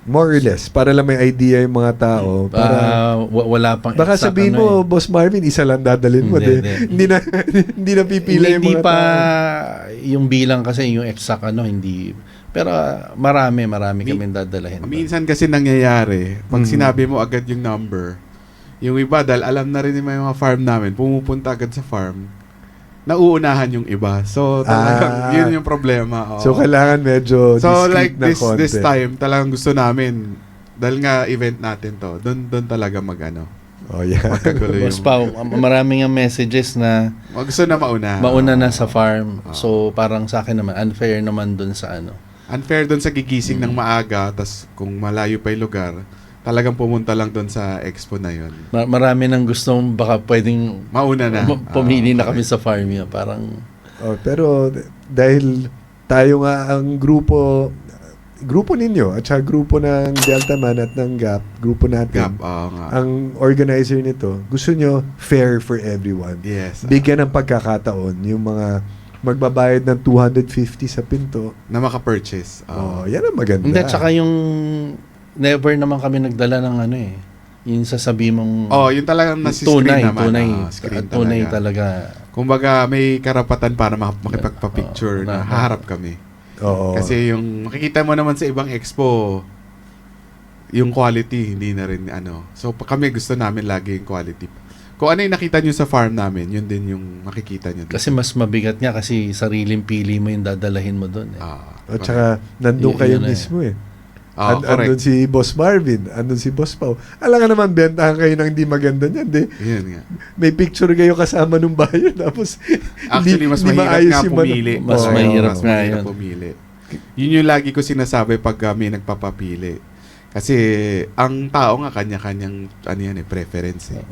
More or less, para lang may idea yung mga tao. Para, wala pang baka exact sabihin mo, Boss Marvin, isa lang dadalhin mo. Hindi na pipila yung hindi mga pa tao. yung bilang kasi yung exact hindi. Pero marami kami dadalahin. Minsan kasi nangyayari, pag sinabi mo agad yung number, yung iba, dahil alam na rin yung mga farm namin, pumupunta agad sa farm, nauunahan yung iba. So, talagang yun yung problema. Oo. So, kailangan medyo So, discreet like na konti. this time, talagang gusto namin, dahil nga event natin to, doon talaga Oh, yeah. magkagulo Boss yung... Pao, maraming ang messages na Gusto na mauna. mauna na sa farm. So, parang sa akin naman, unfair naman dun sa Unfair doon sa gigising ng maaga, tas kung malayo pa yung lugar, talagang pumunta lang doon sa expo na yon. Marami nang gustong baka pwedeng Mauna na. pumili na kami sa farm yun. Parang Pero dahil tayo nga ang grupo ninyo at saka grupo ng Delta Man at ng GAP, grupo natin, nga. ang organizer nito, gusto nyo fair for everyone. Yes. Bigyan ng pagkakataon yung mga magbabayad ng 250 sa pinto. Na maka-purchase. Yan ang maganda. hindi, tsaka yung never naman kami nagdala ng yung sasabi mong Yun talagang nasi-screen naman. Screen tunay talaga. Kumbaga, may karapatan para makipagpa-picture na haharap kami. Oo. Kasi yung makikita mo naman sa ibang expo, yung quality, hindi na rin So, kami gusto namin lagi yung quality. Kung ano yung nakita nyo sa farm namin, yun din yung makikita nyo. Kasi mas mabigat nga kasi sariling pili mo yung dadalahin mo doon. At saka, nandun kayo Yun mismo eh. correct. Andun si Boss Marvin, andun si Boss Pao. Alam nga naman, bentahan kayo ng di maganda niyan, di? Yun nga. May picture kayo kasama nung bayan, tapos Actually, mas hindi mahirap maayos nga yung pumili. Mas mahirap nga yun. Pumili. Yun yung lagi ko sinasabi pag may nagpapapili. Kasi ang tao nga kanya-kanyang preference eh.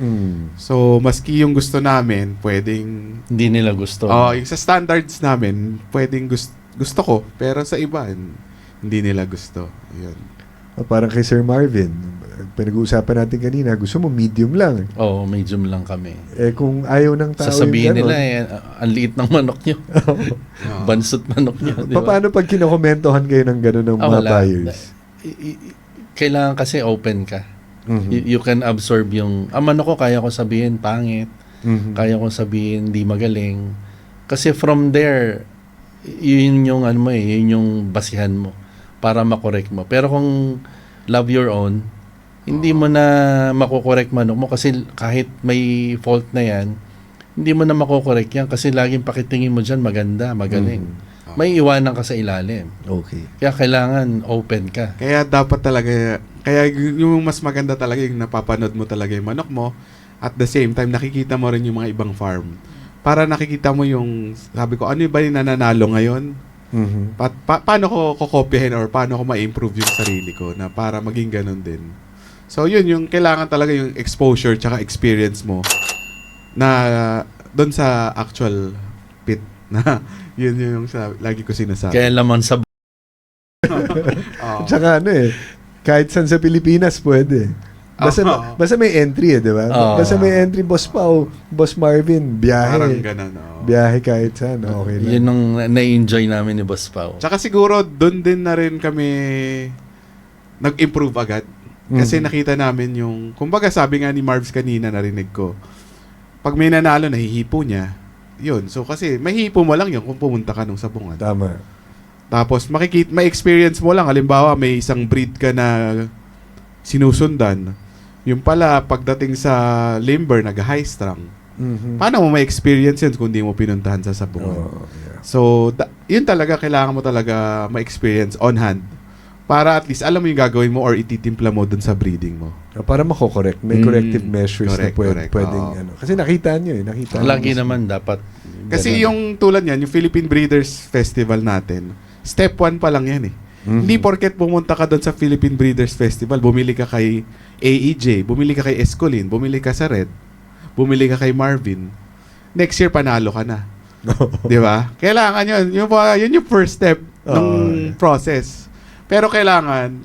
So, maski yung gusto namin, pwedeng... Hindi nila gusto. Yung sa standards namin, pwedeng gusto ko, pero sa iba, hindi nila gusto. Yun. Parang kay Sir Marvin, pinag-uusapan natin kanina, gusto mo medium lang. Oo, medium lang kami. Kung ayaw ng tao Sasabihin yung nila ang liit ng manok nyo. Bansot manok nyo. Di ba? Paano pag kinokomentohan kayo ng gano'n ng mga Wala. buyers? Kailangan kasi open ka. Mhm. You can absorb yung, manok ko kaya ko sabihin pangit, Mhm. kaya ko sabihin di magaling. Kasi from there, yun yung yun yung basihan mo para makorek mo. Pero kung love your own, hindi mo na makokorek manok mo kasi kahit may fault na yan, hindi mo na makokorek yan kasi laging pakitingin mo dyan maganda, magaling. May iwanan ka sa ilalim. Okay. Kaya kailangan open ka. Kaya dapat talaga, kaya yung mas maganda talaga yung napapanood mo talaga yung manok mo, at the same time, nakikita mo rin yung mga ibang farm. Para nakikita mo yung, sabi ko, ano ba yung nananalo ngayon? Mhm. Paano ko kokopyahin or paano ko ma-improve yung sarili ko na para maging ganun din. So, yun, yung kailangan talaga yung exposure tsaka experience mo na doon sa actual pit na yun yung lagi ko sinasabi. Kaya laman sa Tsaka kahit saan sa Pilipinas pwede. Basta may entry di ba? Basta may entry, Boss Pao, Boss Marvin, biyahe. Parang ganun, Biyahe kahit saan, okay lang. yun ang na-enjoy namin ni Boss Pao. Tsaka siguro, doon din na rin kami nag-improve agad. Kasi nakita namin yung, kumbaga sabi nga ni Marvs kanina, narinig ko, pag may nanalo, nahihipo niya. Yun. So kasi, mahihipo mo lang yun kung pumunta ka nung sabungan. Tama. Tapos, may experience mo lang. Halimbawa, may isang breed ka na sinusundan. Yung pala, pagdating sa limber, nag-high strung. Mhm. Paano mo ma-experience yun kung di mo pinuntahan sa sabungan? Yeah. So, yun talaga, kailangan mo talaga ma-experience on hand. Para at least alam mo yung gagawin mo or ititimpla mo dun sa breeding mo. Para mako-correct. May corrective measures correct, na pwedeng oo. Kasi nakita nyo nakita. Lagi naman dapat. Kasi ganun. yung tulad yan, yung Philippine Breeders Festival natin, step 1 pa lang yan eh. Mhm. Hindi porket pumunta ka doon sa Philippine Breeders Festival, bumili ka kay AEJ, bumili ka kay Escolin, bumili ka sa Red, bumili ka kay Marvin, next year panalo ka na. Di ba? Kailangan yun yung first step ng process. Pero kailangan,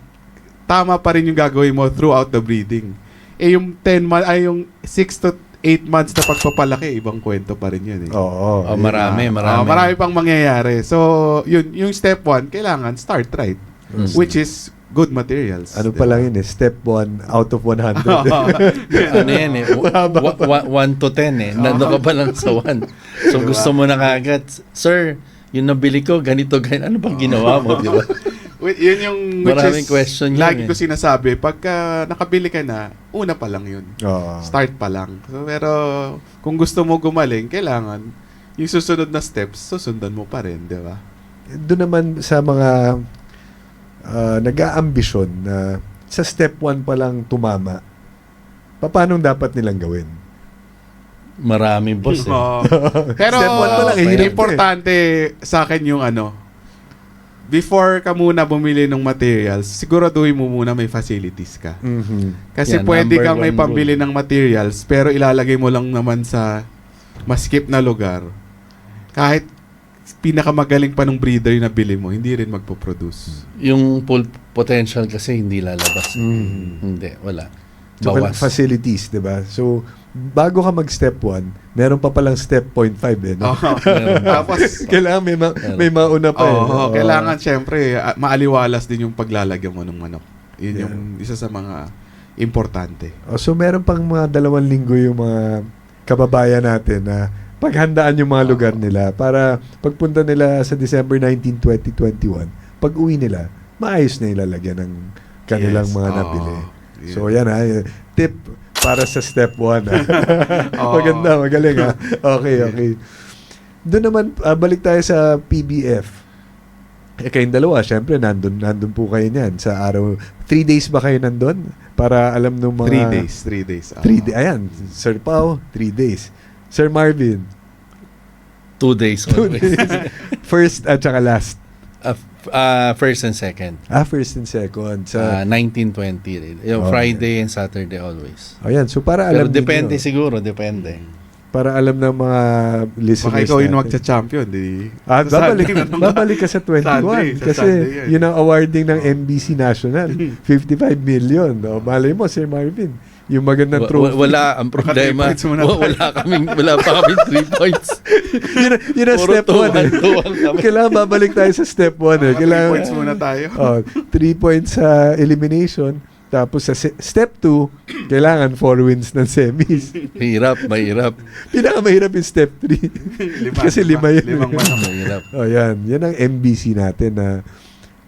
tama pa rin yung gagawin mo throughout the breeding. Yung 10 months, yung 6 to 8 months na pagpapalaki, ibang kwento pa rin yun eh. Oo. Marami. Marami pang mangyayari. So, yung step 1, kailangan start right. Which is good materials. Ano pa lang yun eh, step 1 out of 100. Ano yan eh, 1 to 10 eh. Nando ka pa lang sa 1. So gusto mo na kagad, sir, yung nabili ko, ganito. Ano bang ginawa mo, di ba? Yun yung Maraming question yun lagi eh. ko sinasabi, pagka nakabili ka na, una pa lang yun. Oo. Start pa lang. So, pero kung gusto mo gumaling, kailangan yung susunod na steps, susundan mo pa rin, di ba? Doon naman sa mga nag-aambisyon na sa step 1 pa lang tumama, paano dapat nilang gawin? Maraming boss eh. Pero Step one pa lang, hirap importante sa akin yung before ka muna bumili ng materials, siguraduhin mo muna may facilities ka. Kasi Yan, pwede number kang may one pambili rule. ng materials pero ilalagay mo lang naman sa maskip na lugar. Kahit pinakamagaling pa ng breeder yung nabili mo, hindi rin magpo-produce. Yung full potential kasi hindi lalabas. Hindi, wala. So, Bawas. facilities, di ba? So, bago ka mag-step 1, meron pa palang step 0.5 eh. No? Tapos, Kailangan may mauna pa eh. kailangan syempre maaliwalas din yung paglalagyan mo ng manok. Yun yung isa sa mga importante. So, meron pang mga 2 linggo yung mga kababayan natin na paghandaan yung mga lugar nila para pagpunta nila sa December 19, 2021, pag uwi nila, maayos na ilalagyan ng kanilang Yes. mga nabili. Yeah. So, yan tip para sa step 1. Maganda, magaling ha. Okay. Doon naman, balik tayo sa PBF. Kayong dalawa, syempre, nandun po kayo niyan sa araw. 3 days ba kayo nandun? Para alam nung mga... 3 days. 3 days. Ayan, Sir Pao, 3 days. Sir Marvin, 2 days 2 always. days. First at saka last. First and second. First and second. 19-20. Yung Okay. Friday and Saturday always. Ayan, so para Pero alam depende ninyo, siguro, depende. para alam ng mga listeners Baka ikaw yung natin. magcha-champion. Babalik ka sa 21. Sunday, sa kasi Sunday yan. yun ang awarding ng NBC National. 55 million. O, malay mo, Sir Marvin. Yung magandang trophy. Wala, ang problema, 3 points muna wala pa kami 3 points. yun ang Puro step 1 eh. tuwang kami. Kailangan babalik tayo sa step 1 eh. 3 Kailangan, points muna tayo. 3 points sa elimination. Tapos sa step 2, kailangan 4 wins ng semis. Mahirap. Pinakamahirap yung step 3. Kasi 5 yun. 5 manok. Mahirap. Yan. Yan ang MBC natin na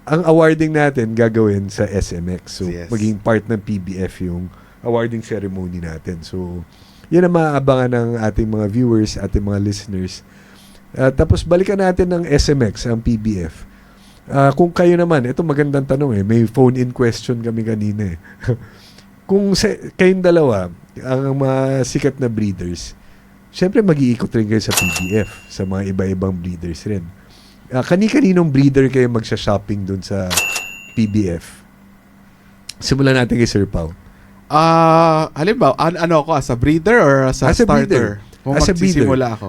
ang awarding natin gagawin sa SMX. So, Yes. maging part ng PBF yung awarding ceremony natin. So, yan ang maaabangan ng ating mga viewers, ating mga listeners. Tapos, balikan natin ng SMX, ang PBF. Kung kayo naman, ito magandang tanong eh. May phone-in question kami kanina eh. Kung kayong dalawa, ang mga sikat na breeders, syempre mag-iikot rin kayo sa PBF, sa mga iba-ibang breeders rin. Kani-kaninong breeder kayo magsha-shopping dun sa PBF? Simulan natin kay Sir Pao. Halimbawa, ano ako, as a breeder or as a As a starter? breeder. Kung As a breeder. magsisimula ako.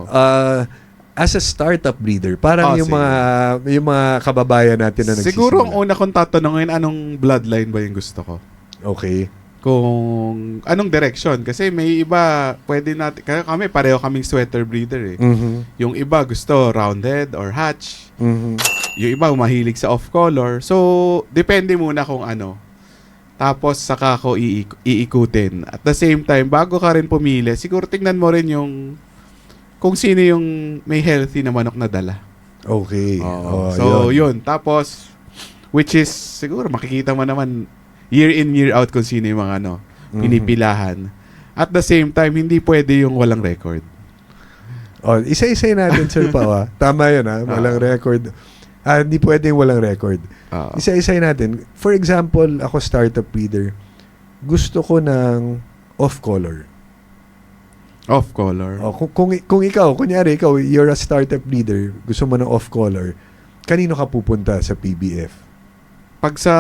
As a startup breeder, parang yung sige. mga kababayan natin na nagsisimula. Siguro ang una kong tatanungin, anong bloodline ba yung gusto ko? Okay. Kung anong direction. Kasi may iba, pwede natin, kaya pareho kaming sweater breeder eh. Yung iba gusto roundhead or hatch. Yung iba mahilig sa off-color. So, depende muna kung ano. Tapos, saka ko iikutin. At the same time, bago ka rin pumili, siguro tingnan mo rin yung kung sino yung may healthy na manok na dala. Okay. So, yun. Tapos, which is, siguro makikita mo naman year in, year out kung sino yung mga pinipilahan. At the same time, hindi pwede yung walang record. Isa-isay natin, Sir Pao. Tama yun, ha? Walang record. Hindi pwedeng walang record. Isa-isay natin. For example, ako startup breeder, gusto ko ng off-color. Off-color. Kung ikaw, kunyari ikaw, you're a startup breeder, gusto mo ng off-color, kanino ka pupunta sa PBF? Pag sa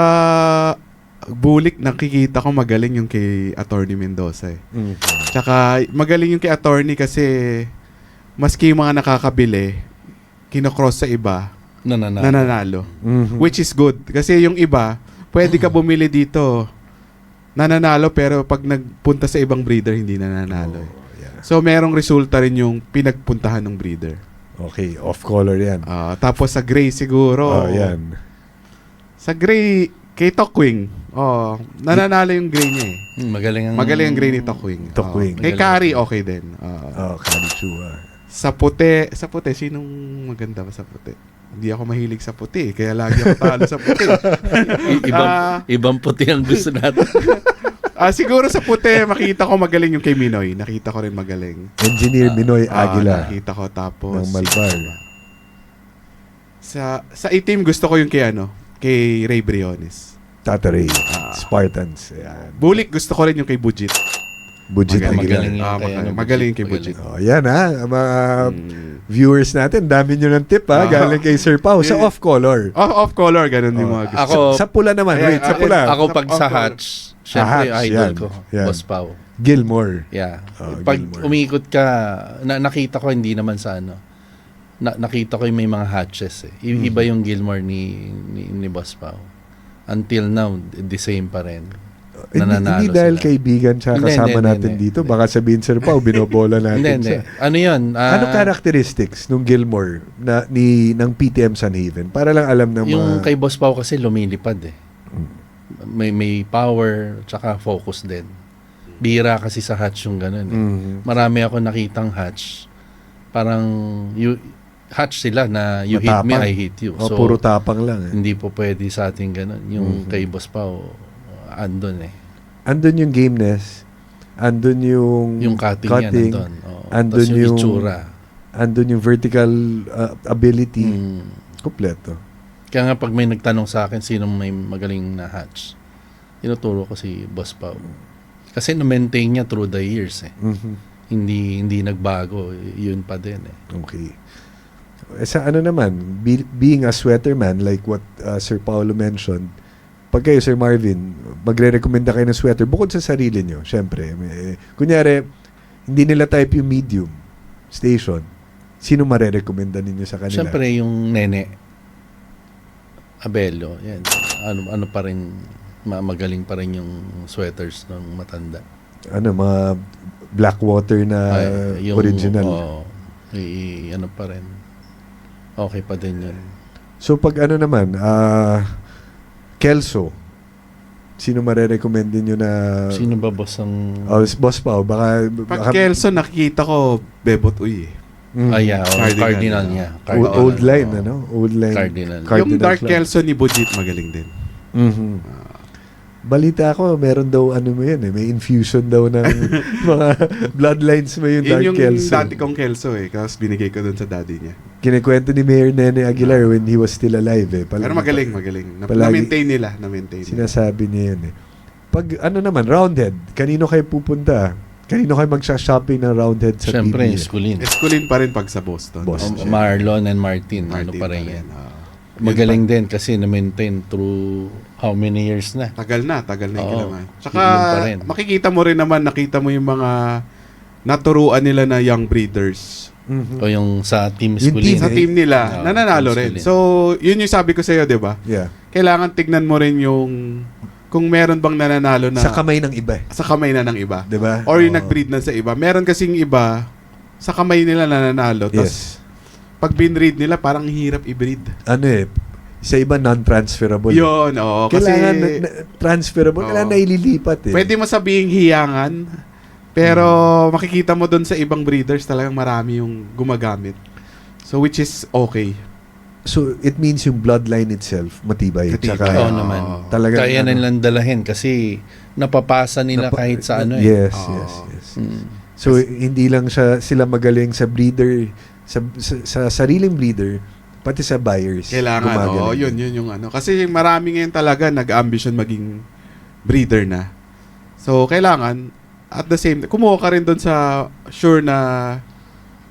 Bulik, nakikita ko magaling yung kay Attorney Mendoza eh. Mhm. Tsaka magaling yung kay Attorney kasi maski yung mga nakakabili, kinocross sa iba, nananalo. Mhm. Which is good. Kasi yung iba, pwede ka bumili dito, nananalo, pero pag nagpunta sa ibang breeder, hindi nananalo. eh. Oh, yeah. So, merong resulta rin yung pinagpuntahan ng breeder. Okay, off-color yan. Tapos sa gray siguro. Oh, yan. Sa gray, kay Tokwing. Nananalo yung gray niya eh. Magaling ang gray ni Tokwing. Tokwing. Kay Kari, okay din. Kanichua. Sa puti, sinong maganda ba sa puti? Hindi ako mahilig sa puti, kaya lagi ako talo sa puti. Ibang puti ang gusto natin. Siguro sa puti, makita ko magaling yung kay Minoy. Nakita ko rin magaling. Engineer Minoy Aguila. Nakita ko tapos ng Malbar. Sa itim gusto ko yung kay Ray Briones. Tataray. Spartans. Ayan. Bulik gusto ko rin yung kay Bujit. Bujit Magaling Aguila. yung Magaling yung kay Bujit. Yan mga viewers natin, dami nyo ng tip galing kay Sir Pao sa off-color. Off color, ganun yung mga gusto. Sa pula naman, sa pula. Ako pag sa hatch, syempre Hatch, idol yan. ko, Yan. Boss Pao. Gilmore. Yeah. Gilmore. Pag umikot ka, nakita ko hindi naman sa nakita ko yung may mga hatches eh. Iba yung Gilmore ni Boss Pao. Until now, the same pa rin. Hindi dahil sila. kaibigan siya kasama natin hindi. dito. Baka sabihin, Sir Pao, binobola natin Hindi. siya. Ano yun? Ano characteristics nung Gilmore ng PTM San Haven? Para lang alam ng Yung mga... kay Boss Pao kasi lumilipad eh. May power, tsaka focus din. Bira kasi sa hatch yung ganun eh. Marami ako nakitang hatch. Parang hatch sila na you hit me, Matapang. I hit you. So, puro tapang lang eh. Hindi po pwede sa ating ganun. Yung kay Boss Pao, andun eh. Andun yung gameness. Andun yung Cutting yan andun. Andun Tapos yung yung itsura. Andun yung vertical ability. Kompleto. Kaya nga pag may nagtanong sa akin sino may magaling na hatch, tinuturo ko si Boss Pao. Kasi na-maintain niya through the years eh. Hindi nagbago. Yun pa din eh. Okay. Sa ano naman, being a sweaterman, like what Sir Paulo mentioned, pag kayo, Sir Marvin, magre-recommenda kayo ng sweater, bukod sa sarili nyo, syempre, kunyari, hindi nila type yung medium station, sino mare-recommenda ninyo sa kanila? Siyempre yung Nene Abello, yan. Ano pa rin, magaling pa rin yung sweaters ng matanda. Mga Blackwater na Yung, original. ano pa rin. Okay pa din yun. So pag ano naman, Kelso, sino mare-recommend nyo na... Sino ba boss ang... Boss Pao, baka... Pag Kelso, nakikita ko Bebot Uy eh. Cardinal niya. Old line, Old line. Cardinal. Yung Dark Club. Kelso ni Bujit, magaling din. Balita ko, meron daw may infusion daw ng mga bloodlines mo yung Dark Yun yung Kelso. dati kong Kelso eh. Tapos binigay ko dun sa daddy niya. Kinikwento ni Mayor Nene Aguilar when he was still alive eh. Pero magaling. palagi- Na-maintain nila. Sinasabi niya yun eh. Pag naman, Roundhead, kanino kayo pupunta? Kanino kayo magsha-shopping ng Roundhead sa Siyempre, PBA? Esculin. Esculin pa rin pag sa Boston. Boston. Marlon and Martin. Ano pa rin yan. Magaling din kasi na-maintain through how many years na. Tagal na yung Oo. kailangan. Tsaka, Yun pa rin. makikita mo rin naman, nakita mo yung mga naturuan nila na young breeders. Mhm. O yung sa Team Yung Esculin. Sa team nila, Oo, nananalo Team rin. Esculin. So, yun yung sabi ko sa'yo, di ba? Yeah. Kailangan tignan mo rin yung kung meron bang nananalo na Sa kamay ng iba eh. sa kamay na ng iba. Diba? Or yung Oo. nag-breed na sa iba. Meron kasing iba, sa kamay nila nananalo. Tapos, Yes. pag binread nila, parang hirap i-breed. Sa iba non-transferable. Yun, oo. Kailangan Kasi, transferable, Oo. kailangan naililipat eh. pwede mo sabihing hiyangan, pero makikita mo doon sa ibang breeders talagang marami yung gumagamit. So, which is okay. So, it means yung bloodline itself, matibay. Matibay. Tsaka, Oo naman. talagang Kaya nilang dalahin kasi napapasa nila kahit sa ano eh. Yes, Oo. yes. Mm. So, hindi lang sila magaling sa breeder, sa sariling breeder, pati sa buyers. Kailangan, gumagaling. yun yung ano. Kasi marami ngayon talaga nag-ambition maging breeder na. So, kailangan, at the same time, kumuha ka rin doon sa sure na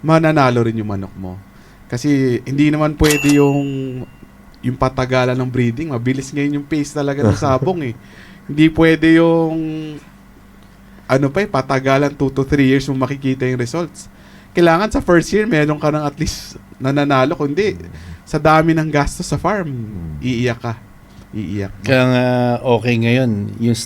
mananalo rin yung manok mo. Kasi, hindi naman pwede yung patagalan ng breeding. Mabilis ngayon yung pace talaga ng sabong eh. Hindi pwede yung patagalan 2 to 3 years mo makikita yung results. Kailangan sa first year, meron ka ng at least nananalo. Kundi, sa dami ng gastos sa farm, iiyak ka. Iiyak. Kaya nga okay ngayon, yung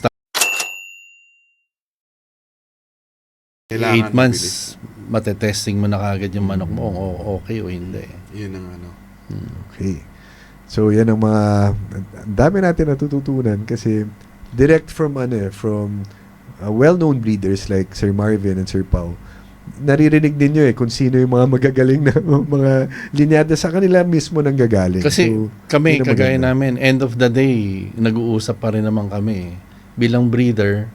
Kailangan 8 months, matetesting mo na kagad yung manok mo kung okay o hindi. Yun ang ano. Okay. So yan ang ang dami natin natututunan kasi direct from well-known breeders like Sir Marvin and Sir Pau. Naririnig din nyo kung sino yung mga magagaling na mga linyada sa kanila mismo nang gagaling. Kasi So, kami, yun ang kagaya maganda. namin, end of the day, nag-uusap pa rin naman kami. Bilang breeder,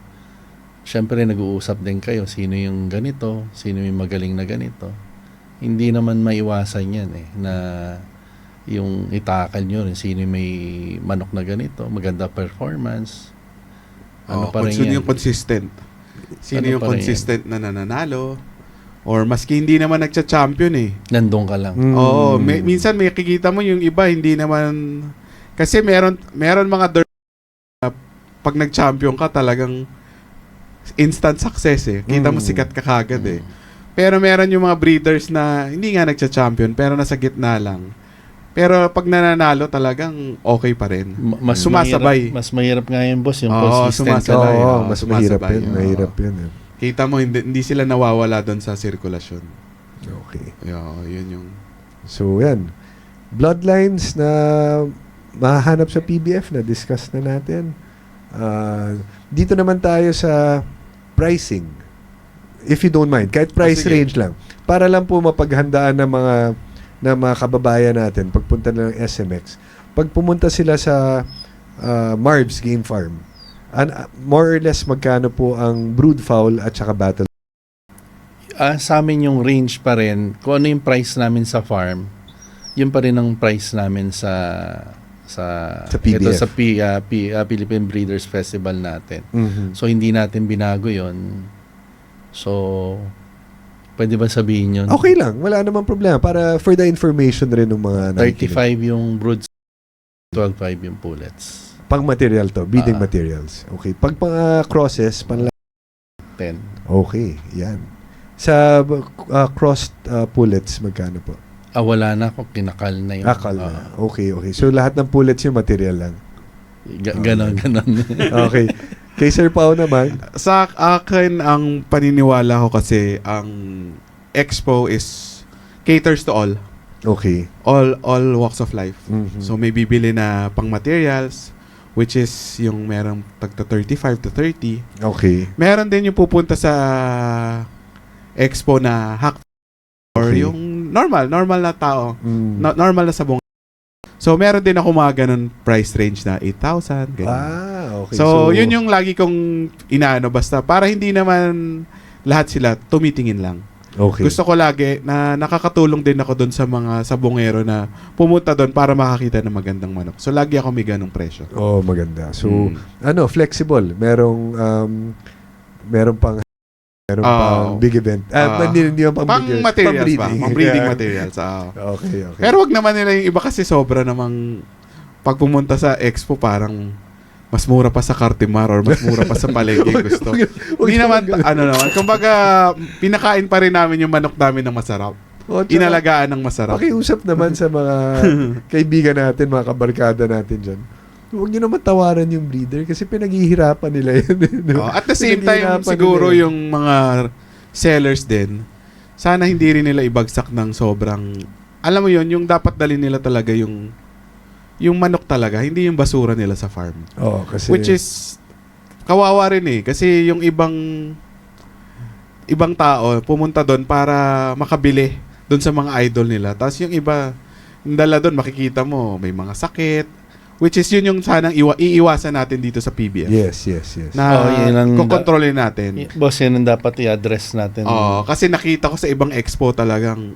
syempre nag-uusap din kayo, sino yung ganito, sino yung magaling na ganito. Hindi naman maiwasan yan na yung itakal nyo rin, sino yung may manok na ganito, maganda performance. Pa rin Kung sino yan. yung consistent. Sino Ano yung pa rin consistent na nananalo. Or maski hindi naman nagcha-champion Nandun ka lang. Oo, minsan may kikita mo yung iba hindi naman kasi meron mga na pag nag-champion ka talagang instant success Kita mo sikat ka kagad Pero meron yung mga breeders na hindi nga nagcha-champion pero nasa gitna lang. Pero pag nananalo talagang okay pa rin. Mas sumasabay. Mas mahirap nga yun, boss, yung Oo, consistent ka sumasabay. lang. Oo, mas mahirap sumasabay. yun. Oo. Mahirap yun. Kita mo hindi sila nawawala doon sa sirkulasyon. Okay. Yun yung So, yan. Bloodlines na mahahanap sa PBF na discuss na natin. Dito naman tayo sa pricing. If you don't mind. Kahit price Sige. range lang. Para lang po mapaghandaan ng mga kababayan natin pagpunta ng SMX. Pag pumunta sila sa Marv's Game Farm, more or less magkano po ang brood fowl at saka battle? Sa amin yung range pa rin, kung ano yung price namin sa farm, yun pa rin ang price namin sa PBF. ito sa Philippine Breeders Festival natin. Mhm. So hindi natin binago yun. So pwede ba sabihin yun? Okay lang. Wala namang problema. Para for the information rin ng mga 35 yung broods, 12.5 yung pullets. pang material to, breeding Ah. materials. Okay. Pag mga crosses, 10. okay, yan. Sa crossed pullets, magkano po? Wala na ako, kinakal na yun. Akal na. Okay. So, lahat ng pullets yung material lang. Ganon. Okay. Kay Sir Pao naman, sa akin ang paniniwala ko kasi ang expo is caters to all walks of life. mhm. So may bibili na pang materials which is yung merong tagta 35 to 30. Okay. Meron din yung pupunta sa expo na hack or Okay. yung normal na tao. Mm. Normal na sabong. So meron din ako mga ganun price range na 8,000 ganyan. Okay. So, yun yung lagi kong inaano basta para hindi naman lahat sila tumitingin lang. Okay. Gusto ko lagi na nakakatulong din ako doon sa mga sabongero na pumunta doon para makakita ng magandang manok. So, lagi ako may ganong presyo. Oh, maganda. So, flexible. Merong pang big event. Hindi yung pang Pang big event. materials pa. Pang-breeding. Pang breeding Yeah. materials. Okay. Pero wag naman nila yung iba kasi sobra namang pag pumunta sa expo parang mas mura pa sa Cartimar or mas mura pa sa palengke gusto. Hindi naman, kumbaga, pinakain pa rin namin yung manok namin ng masarap. Inalagaan ng masarap. Pakiusap naman sa mga kaibigan natin, mga kabarkada natin dyan. Huwag nyo naman tawaran yung breeder kasi pinaghihirapan nila yun. At the same time, siguro yung mga sellers din, sana hindi rin nila ibagsak ng sobrang, alam mo yun, yung dapat dali nila talaga yung manok talaga, hindi yung basura nila sa farm. Kasi Which is, kawawa rin kasi yung ibang tao pumunta doon para makabili doon sa mga idol nila. Tapos yung iba, yung dala doon, makikita mo, may mga sakit. Which is yun yung sanang iiwasan natin dito sa PBF. Yes. Na yun ang kukontrolin natin. Boss, yun ang dapat i-address natin. Kasi nakita ko sa ibang expo talagang,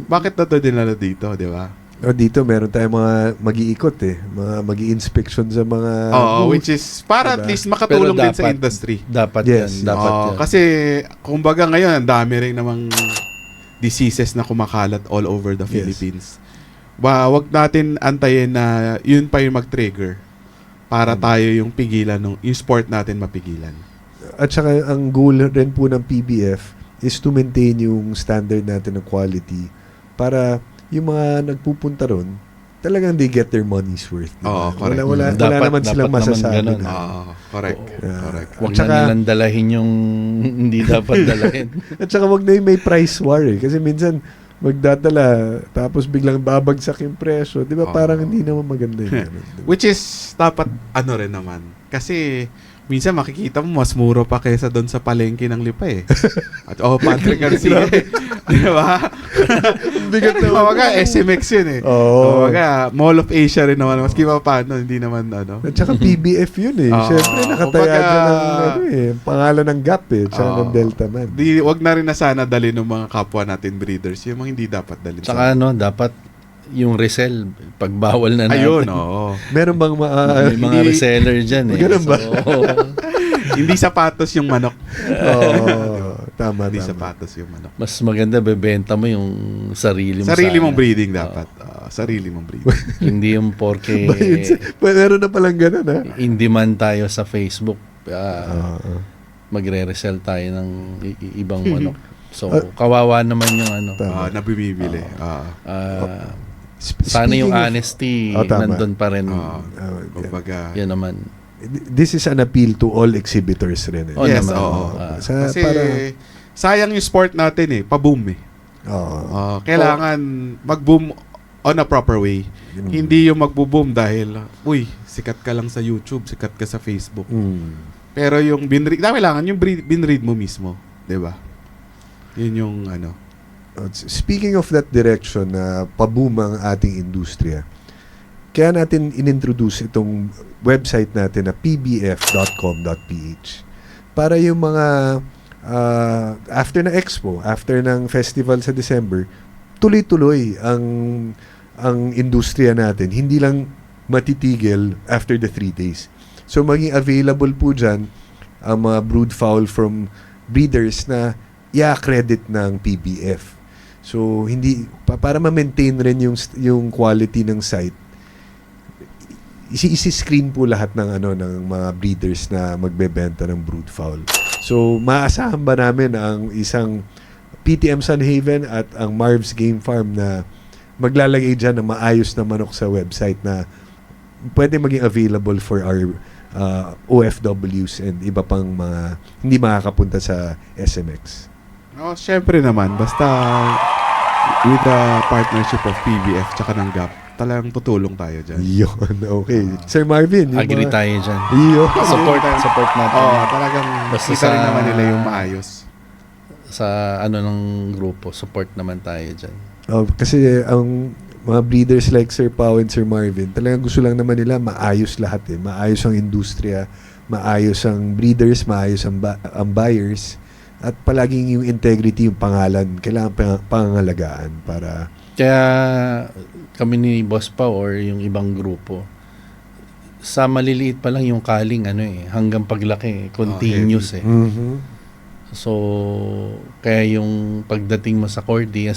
bakit na to dinala dito, di ba? Dito meron tayong mga mag-iikot mga mag-i-inspection sa mga booth. Which is para at Diba? least makatulong Pero din sa industry. Dapat Yes. yan. Dapat yan. Kasi, kumbaga ngayon, ang dami rin namang diseases na kumakalat all over the Yes. Philippines. Wag natin antayin na yun pa yung mag-trigger para tayo yung pigilan, yung sport natin mapigilan. At saka ang goal rin po ng PBF is to maintain yung standard natin ng quality para yung mga nagpupunta ron, talagang they get their money's worth. Diba? Oo, correct. Wala Dapat- naman silang dapat naman masasabi. ganun. Na. Correct. Yeah. Correct. Huwag Tsaka- na nilang dalahin yung hindi dapat dalahin. At saka wag na yung may price war eh. Kasi minsan magdadala tapos biglang babagsak yung presyo. Di ba Oo. parang hindi naman maganda yung ganun. Diba? Which is, dapat ano rin naman. Kasi, minsan makikita mo, mas muro pa kaysa doon sa palengke ng Lipa eh. At Patrick Garcia eh. Di ba? Bigat naman. Kumbaga, SMX yun eh. Oo. Kumbaga, Mall of Asia rin naman. Maski pa paano, hindi naman ano. At saka PBF yun eh. Oo. Siyempre nakataya Kumbaga- dyan ng pangalan ng Gap eh. Tsaka ng Oo. Delta Man. Wag na rin na sana dali ng mga kapwa natin breeders. Yung mga hindi dapat dalhin Tsaka dapat yung resell, pagbawal na natin. Ayun, oo. Meron bang May mga Hindi- reseller dyan eh. Ganun ba? Hindi sapatos yung manok. Oo. Tama, Hindi tama. sapatos yung manok. mas maganda bebenta mo yung sarili mo. Sarili sana. mong breeding dapat. Sarili mong breeding. Hindi yung porke Meron na palang ganun ha. in demand tayo sa Facebook. Oo. Magre-resell tayo ng ibang manok. So, kawawa naman yung Tama. Na bumibili. sana yung Speaking of- honesty tama. nandun pa rin. Kumbaga, Yan naman. This is an appeal to all exhibitors rin. Eh. Oh, yes, naman. oo. Sa, Kasi para, sayang yung sport natin eh, pa-boom eh. oo. Kailangan mag-boom on a proper way. Hindi yung magbo-boom dahil, uy, sikat ka lang sa YouTube, sikat ka sa Facebook. Mm. Pero yung kailangan yung binread mo mismo, 'di ba? Yun yung ano. Speaking of that direction na paboom ang ating industriya, kaya natin inintroduce itong website natin na pbf.com.ph para yung mga after ng expo, after ng festival sa December, tuloy-tuloy ang industriya natin. Hindi lang matitigil after the 3 days. So maging available po dyan ang mga brood fowl from breeders na i-accredit ng PBF. So hindi para ma-maintain rin yung quality ng site. Isi-screen po lahat ng ng mga breeders na magbebenta ng brood fowl. So maasahan ba namin ang isang PTM Sun Haven at ang Marv's Game Farm na maglalagay dyan ng maayos na manok sa website na pwede maging available for our OFWs and iba pang mga hindi makakapunta sa SMX. Syempre naman, basta with the partnership of PBF tsaka ng GAP, talagang tutulong tayo dyan. Yun, okay. Sir Marvin, yung Agree mga- tayo dyan. Yun. Support natin. Talagang Basta kita rin sa- naman nila yung maayos. Sa ng grupo, support naman tayo dyan. Kasi ang mga breeders like Sir Pao and Sir Marvin, talagang gusto lang naman nila maayos lahat eh. Maayos ang industriya, maayos ang breeders, maayos ang buyers, at palaging yung integrity, yung pangalan, kailangan pangangalagaan para... Kaya kami ni Boss Pao or yung ibang grupo, sa maliliit pa lang yung kaling hanggang paglaki, continuous eh. Mhm. So, kaya yung pagdating mo sa cording,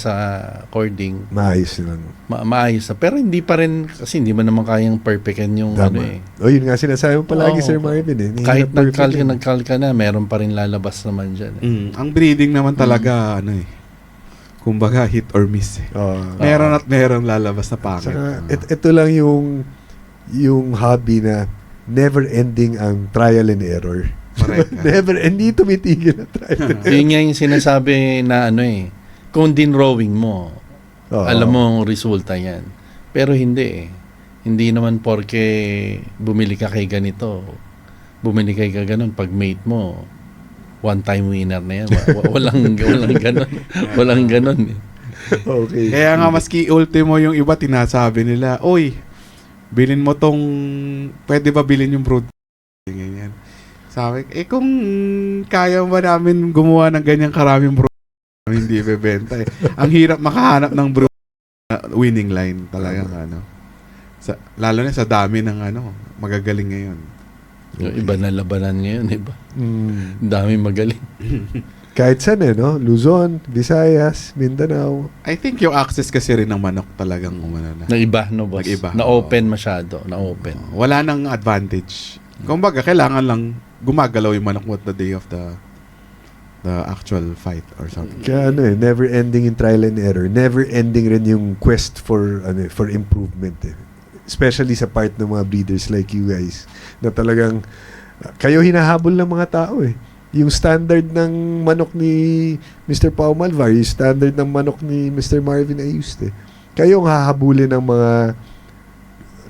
Maayos lang. maayos na. Pero hindi pa rin, kasi hindi mo naman kayang perfectan yung Tama. Yun nga sinasabi mo palagi, Oo. Sir Marvin eh. Hindi Kahit na perfect nagkal ka na, meron pa rin lalabas naman dyan. Ang breeding naman talaga, kumbaga hit or miss eh. Oo. Meron at meron lalabas na pangit. Saka, ito lang yung hobby na never ending ang trial and error. Correct. Never, hindi tumitigil ang trial and error. Yun nga yung sinasabi na kung dinrowing mo, Oo. alam mo ang resulta yan. Pero hindi eh. Hindi naman porke bumili ka kay ganito, bumili kay ka ganun, pag mate mo, one-time winner na yan. Walang ganon. Walang ganon eh. Okay. Kaya nga maski ultimo yung iba tinasabi nila, "Oy, bilin mo tong pwede ba bilhin yung brood?" Ganyan. Sabi, kung kaya ba namin gumawa ng ganyang karaming brood, hindi bebenta eh. Ang hirap makahanap ng brood winning line talagang lalo na sa dami ng magagaling ngayon. Yung iba na labanan ngayon, iba. Mm. Dami magaling. Kahit saan no? Luzon, Visayas, Mindanao. I think yung access kasi rin ng manok talagang umano na. Nag-iba, no, boss? Nag-iba. Na-open masyado. Na-open. Wala nang advantage. Kumbaga, kailangan lang gumagalaw yung manok mo at the day of the actual fight or something. Kaya never ending in trial and error. Never ending rin yung quest for for improvement. Especially sa part ng mga breeders like you guys na talagang kayo hinahabol ng mga tao Yung standard ng manok ni Mr. Pao Malvar, yung standard ng manok ni Mr. Marvin Ayuste. Kayo ang hahabulin ng mga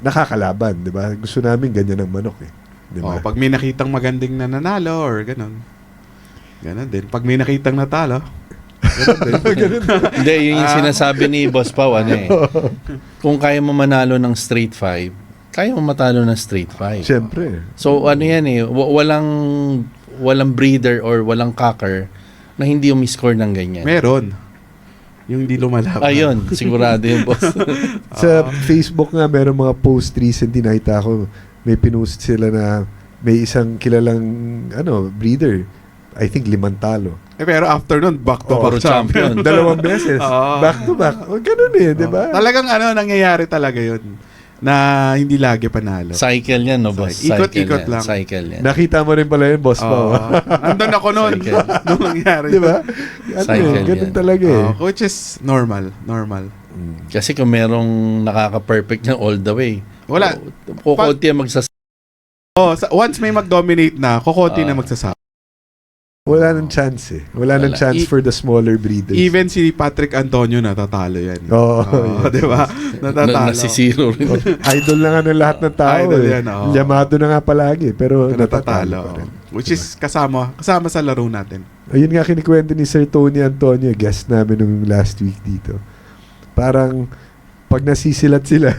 nakakalaban, di ba? Gusto namin ganyan ng manok Di ba? Pag may nakitang magandang nanalo or ganun. Ganun din. Pag may nakitang natalo, ganun din. Hindi, yun yung sinasabi ni Boss Pao, kung kaya mo manalo ng straight 5, kaya mo matalo ng straight 5. Siyempre. So, yan walang breeder or walang cocker na hindi umiscore ng ganyan. meron. Yung hindi lumalaban. Ayun, sigurado yung boss. Sa Facebook nga, meron mga post recently nakita ko. May pinost sila na may isang kilalang breeder. I think 5 talo. Pero after nun, back to back Puro champion. 2 beses. Oo. Back to back. Ganun di ba? Talagang nangyayari talaga yun. Na hindi lagi panalo. Cycle yan, no, boss? Ikot-ikot Cycle lang. Cycle yan. Nakita mo rin pala yun, boss Pao. Nandun ako noon. Cycle. Nung nangyari. Di ba? Cycle Ganun yan. talaga Which is normal. Kasi kung merong nakaka-perfect niya all the way, Wala. kukunti ang Once may mag-dominate na, kukunti na magsasama. Wala nang chance Wala nang Wala. chance for the smaller breeders. Even si Patrick Antonio natatalo yan. Oo. Di ba? Natatalo. nasisiro rin. Idol na nga ng lahat ng tao Idol yan, oo. Yamado na nga palagi, pero natatalo Natatalo. pa rin. Which is kasama sa laro natin. Ayun nga kinikwento ni Sir Tony Antonio, guest namin nung last week dito. Parang pag nasisilat sila,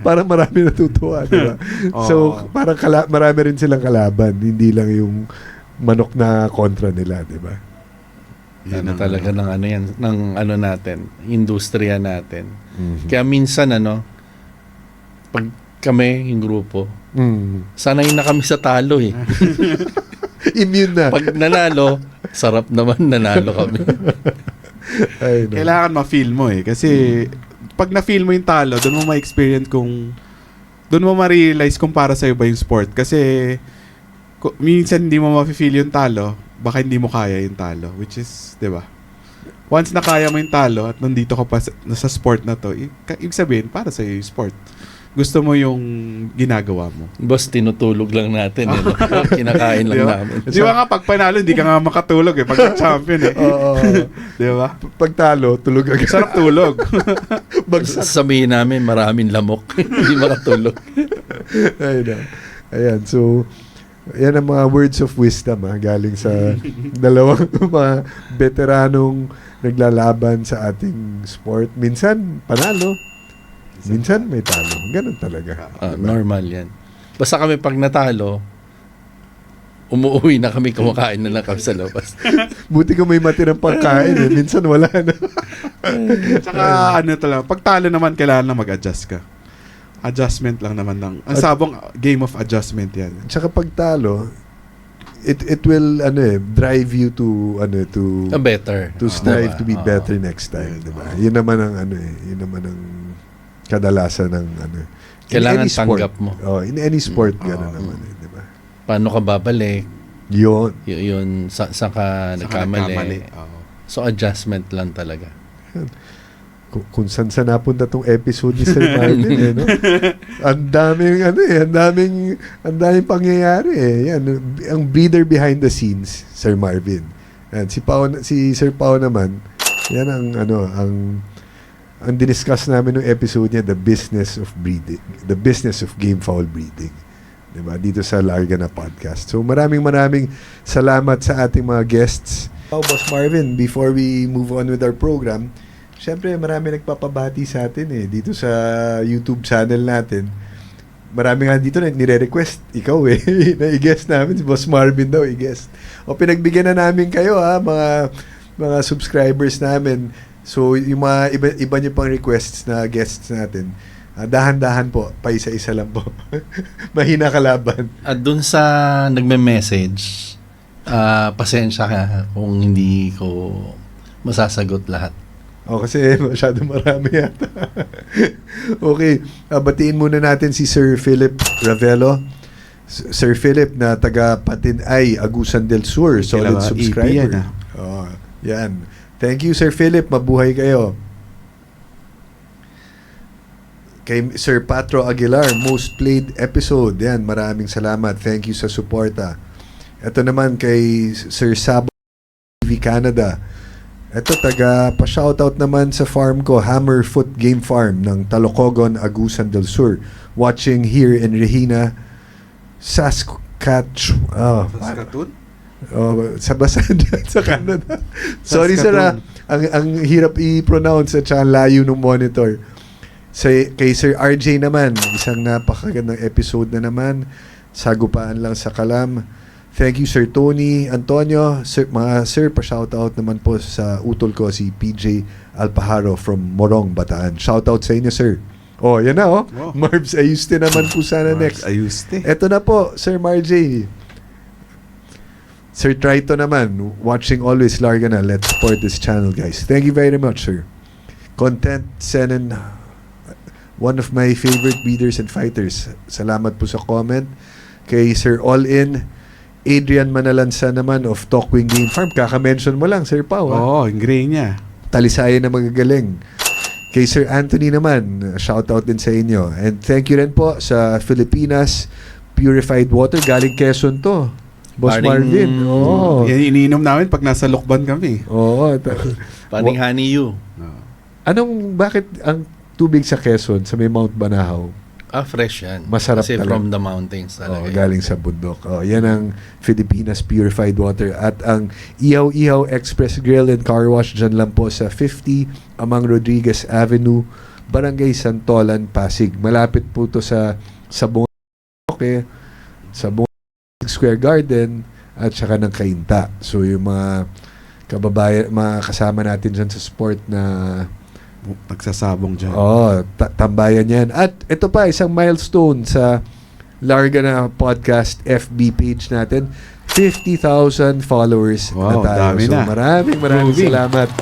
parang marami natutuwa, di ba? Oo. So, parang marami rin silang kalaban, hindi lang yung manok na kontra nila, di ba? Ano talaga ng natin, industriya natin. Mhm. Kaya minsan pag kami, yung grupo, sanay na kami sa talo Immune na. Pag nanalo, sarap naman nanalo kami. Ay, no. Kailangan ma-feel mo kasi pag na-feel mo yung talo, doon mo ma-experience doon mo ma-realize kung para sa'yo ba yung sport. Kasi minsan hindi mo ma-feel yung talo, baka hindi mo kaya yung talo. Which is, di ba? Once na kaya mo yung talo at nandito ka pa sa sport na to, ibig sabihin, para sa'yo yung sport. Gusto mo yung ginagawa mo. Boss, tinutulog lang natin. Kinakain lang Di ba? namin. Di ba nga, pag panalo, hindi ka nga makatulog pag champion Oo. Di ba? Pag talo, tulog agad. Sarap tulog. Bagsak. Sabihin namin, maraming lamok. Hindi makatulog. Ayan, so yan ang mga words of wisdom galing sa dalawang mga veteranong naglalaban sa ating sport. Minsan panalo, minsan may talo. Ganun talaga. Normal yan. Basta kami pag natalo, umuwi na kami, kumakain na lang kami sa labas. Buti kung may matirang pagkain minsan wala na. Tsaka talaga, pag talo naman, kailangan lang mag-adjust ka. Adjustment lang naman ang sabong game of adjustment yan. Tsaka pag talo, it will drive you to Better. to strive Diba? to be better next time, 'di ba? Yun naman ang yun naman ang kadalasan ng Kailangan in any sport. tanggap mo. In any sport gano'n naman, 'di ba? Paano ka babalik? Yun. Yun, sa ka nagkamali. Oo. So, adjustment lang talaga. Kung saan napunta tong episode ni Sir Marvin no? Ang daming ang daming pangyayari Yan, ang breeder behind the scenes, Sir Marvin. Yan, si Sir Pao naman, yan ang diniscuss namin ng episode niya, the business of breeding, the business of game fowl breeding. Diba? Dito sa Larga na Podcast. So maraming salamat sa ating mga guests. Boss Marvin, before we move on with our program, syempre, marami nagpapabati sa atin dito sa YouTube channel natin. Marami nga dito na nire-request. Ikaw na i-guest namin. Si Boss Marvin daw i-guest. O pinagbigyan na namin kayo mga subscribers namin. So, yung mga iba nyo pang requests na guests natin, dahan-dahan po. Paisa-isa lang po. Mahina kalaban. At dun sa nagme-message, Pasensya ka kung hindi ko masasagot lahat. Kasi masyado marami yata. Okay, batiin muna natin si Sir Philip Ravelo. Sir Philip na taga Patinay, Agusan del Sur, solid Kailangan subscriber. EP yan, Yan. Thank you, Sir Philip. Mabuhay kayo. Kay Sir Patro Aguilar, most played episode. Yan, maraming salamat. Thank you sa suporta. Ito naman kay Sir Sabo TV Canada. Ito, pa-shoutout naman sa farm ko, Hammerfoot Game Farm ng Talocogon, Agusan del Sur. Watching here in Regina, Saskatoon? Sa basan dyan sa Canada. Sorry sir, ang hirap i-pronounce at saka layo ng monitor. Kay Sir RJ naman, isang napakagandang episode na naman. Sagupaan lang sa kalam. Thank you Sir Tony Antonio. Sir, pa-shoutout naman po sa utol ko si PJ Alpaharo from Morong, Bataan. Shoutout sa inyo sir. Yan na Wow. Marbs Ayuste naman po sana next. Ayuste. Eto na po, Sir Marjay. Sir Trito naman, watching always Larga na. Let's support this channel, guys. Thank you very much, sir. Content Senen, one of my favorite breeders and fighters. Salamat po sa comment. Kay Sir All In, Adrian Manalansa naman of Talkwing Game Farm. Kaka-mention mo lang, Sir Pao. Yung gray niya. Talisayan na magagaling. Kay Sir Anthony naman, shoutout din sa inyo. And thank you rin po sa Filipinas Purified Water. Galing Quezon to. Boss Marvin. Yan iniinom namin pag nasa Lokban kami. Paring Honey You. Bakit ang tubig sa Quezon, sa may Mount Banahaw, Fresh yan. Masarap Kasi talaga. from the mountains talaga. galing sa bundok. Yan ang Filipinas Purified Water. At ang Ihaw Ihaw Express Grill and Car Wash dyan lang po sa 50 Amang Rodriguez Avenue, Barangay Santolan, Pasig. Malapit po to sa Sabong Square Garden at saka ng Kainta. So yung mga kababayan, mga kasama natin dyan sa sport na Nagsasabong dyan. tambayan yan. At ito pa, isang milestone sa Larga na Podcast FB page natin. 50,000 followers na Wow, tayo. dami So na. maraming Proving. salamat.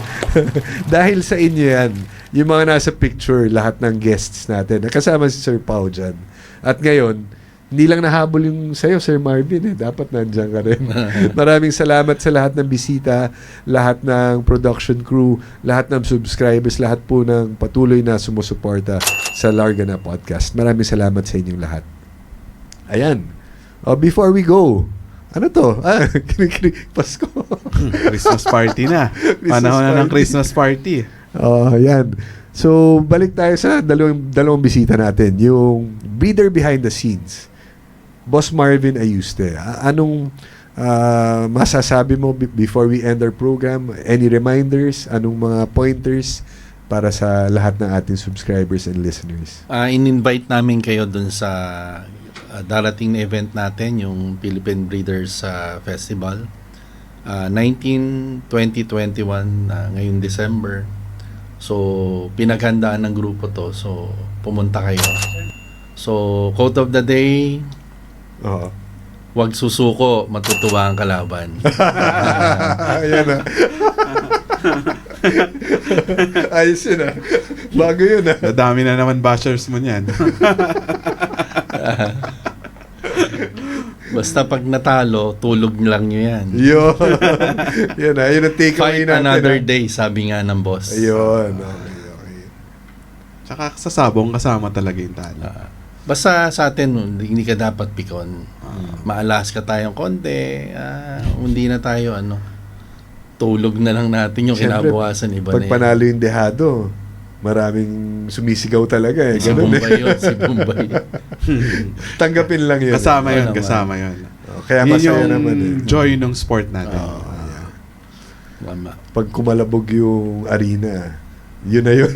Dahil sa inyo yan, yung mga nasa picture, lahat ng guests natin. Nakasama si Sir Pao dyan. At ngayon, hindi lang nahabol yung sa'yo, Sir Marvin. Dapat nandyan ka rin. Maraming salamat sa lahat ng bisita, lahat ng production crew, lahat ng subscribers, lahat po ng patuloy na sumusuporta sa Larga na Podcast. Maraming salamat sa inyong lahat. Ayan. Before we go, ano to? Pasko. Christmas party na. Panahon na ng Christmas party. Ayan. So, balik tayo sa dalawang bisita natin. Yung breeder behind the scenes. Boss Marvin Ayuste, anong masasabi mo before we end our program? Any reminders? Anong mga pointers para sa lahat ng ating subscribers and listeners? In-invite namin kayo dun sa darating na event natin, yung Philippine Breeders Festival. 19, 20, 21 ngayong December. So, pinaghandaan ng grupo to. So, pumunta kayo. So, quote of the day, huwag susuko, matutuwa ang kalaban. Ayan na. Ayos yun Bago yun Nadami na naman bashers mo niyan. Basta pag natalo, tulog lang nyo yan. Yun. Yun yun ang take away Fight natin. another day, sabi nga ng boss. Ayun. Okay. Tsaka sa sabong kasama talaga yung talo. Basta sa atin, hindi ka dapat pikon. Maalas ka tayong konti, hindi na tayo tulog na lang natin yung Siyempre, kinabukasan iba Pag na panalo yung dehado, maraming sumisigaw talaga Si Ganun Bombay. Tanggapin lang yun. Kasama yun, naman. kasama yun. Kaya Yun masaya yung naman joy ng sport natin. Tama. Pag kumalabog yung arena, yun na yun.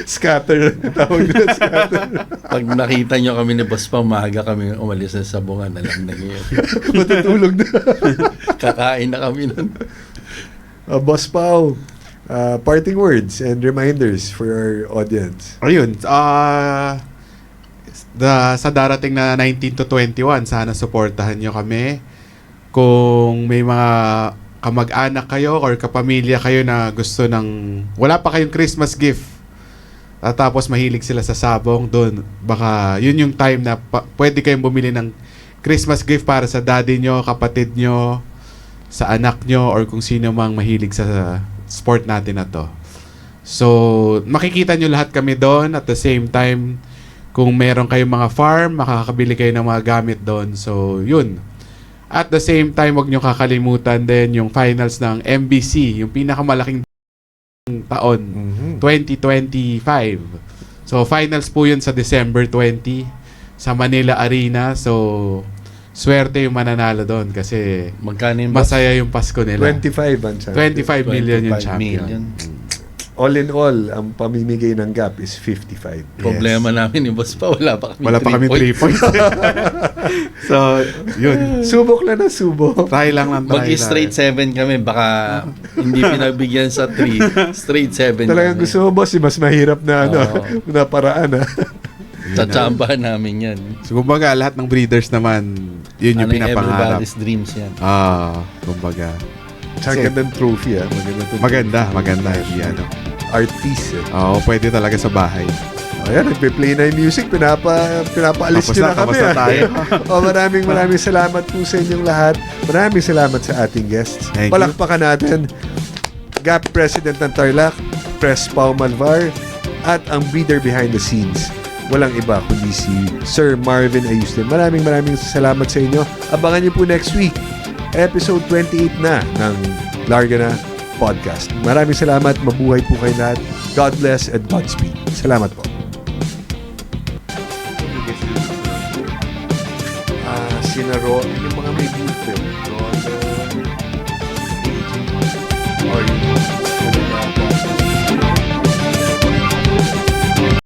Scatter. Tawag na scatter. Pag nakita nyo kami ni Boss Pao, maaga kami umalis sa sabungan, alam na ngayon. Matutulog na. Kakain na kami nun. Boss Pao, parting words and reminders for our audience. Ayun, sa darating na 19 to 21, sana supportahan nyo kami. kung may mga kamag-anak kayo or kapamilya kayo na gusto ng wala pa kayong Christmas gift at tapos mahilig sila sa sabong, doon baka yun yung time na pwede kayong bumili ng Christmas gift para sa daddy nyo, kapatid nyo, sa anak nyo, or kung sino mang mahilig sa sport natin na to. So, makikita nyo lahat kami doon. At the same time, kung meron kayong mga farm, makakabili kayo ng mga gamit doon. So, yun. At the same time, wag nyo kakalimutan din yung finals ng MBC, yung pinakamalaking taon, 2025. So, finals po yun sa December 20 sa Manila Arena. So, swerte yung mananalo doon kasi Magkano yung boss? masaya yung Pasko nila. 25 ang champion. 25 million yung 25 champion. million. All in all, ang pamimigay ng Gap is 55. Problema namin yung boss pa, wala pa kami Wala pa kami 3 points. So, yun. Subok lang na subok. Try lang lang. Mag-straight 7 kami, baka hindi pinagbigyan sa 3. Straight 7 Talagang kami. gusto mo, boss, mas mahirap na, Oo. na paraan. Tsatsambahan namin yan. So, kumbaga, lahat ng breeders naman, yun yung Ano pinapangarap. everybody's dreams yan. Kumbaga. Tsaka gandang trophy, Maganda. Ano. Artist. Oo, pwede talaga sa bahay. Ayan, nagpe-play na yung music. Pinapaalis Tapos nyo na, na kami. tapos na tayo. Maraming salamat po sa inyong lahat. Maraming salamat sa ating guests. Thank you. Palakpakan natin Gap President ng Tarlac, Press Pau Malvar, at ang breeder behind the scenes. Walang iba kundi si Sir Marvin Ayustin. Maraming salamat sa inyo. Abangan niyo po next week. Episode 28 na ng Larga Na Podcast. Maraming salamat. Mabuhay po kayo lahat. God bless and Godspeed. Salamat po. Sinaro, yung mga may booth.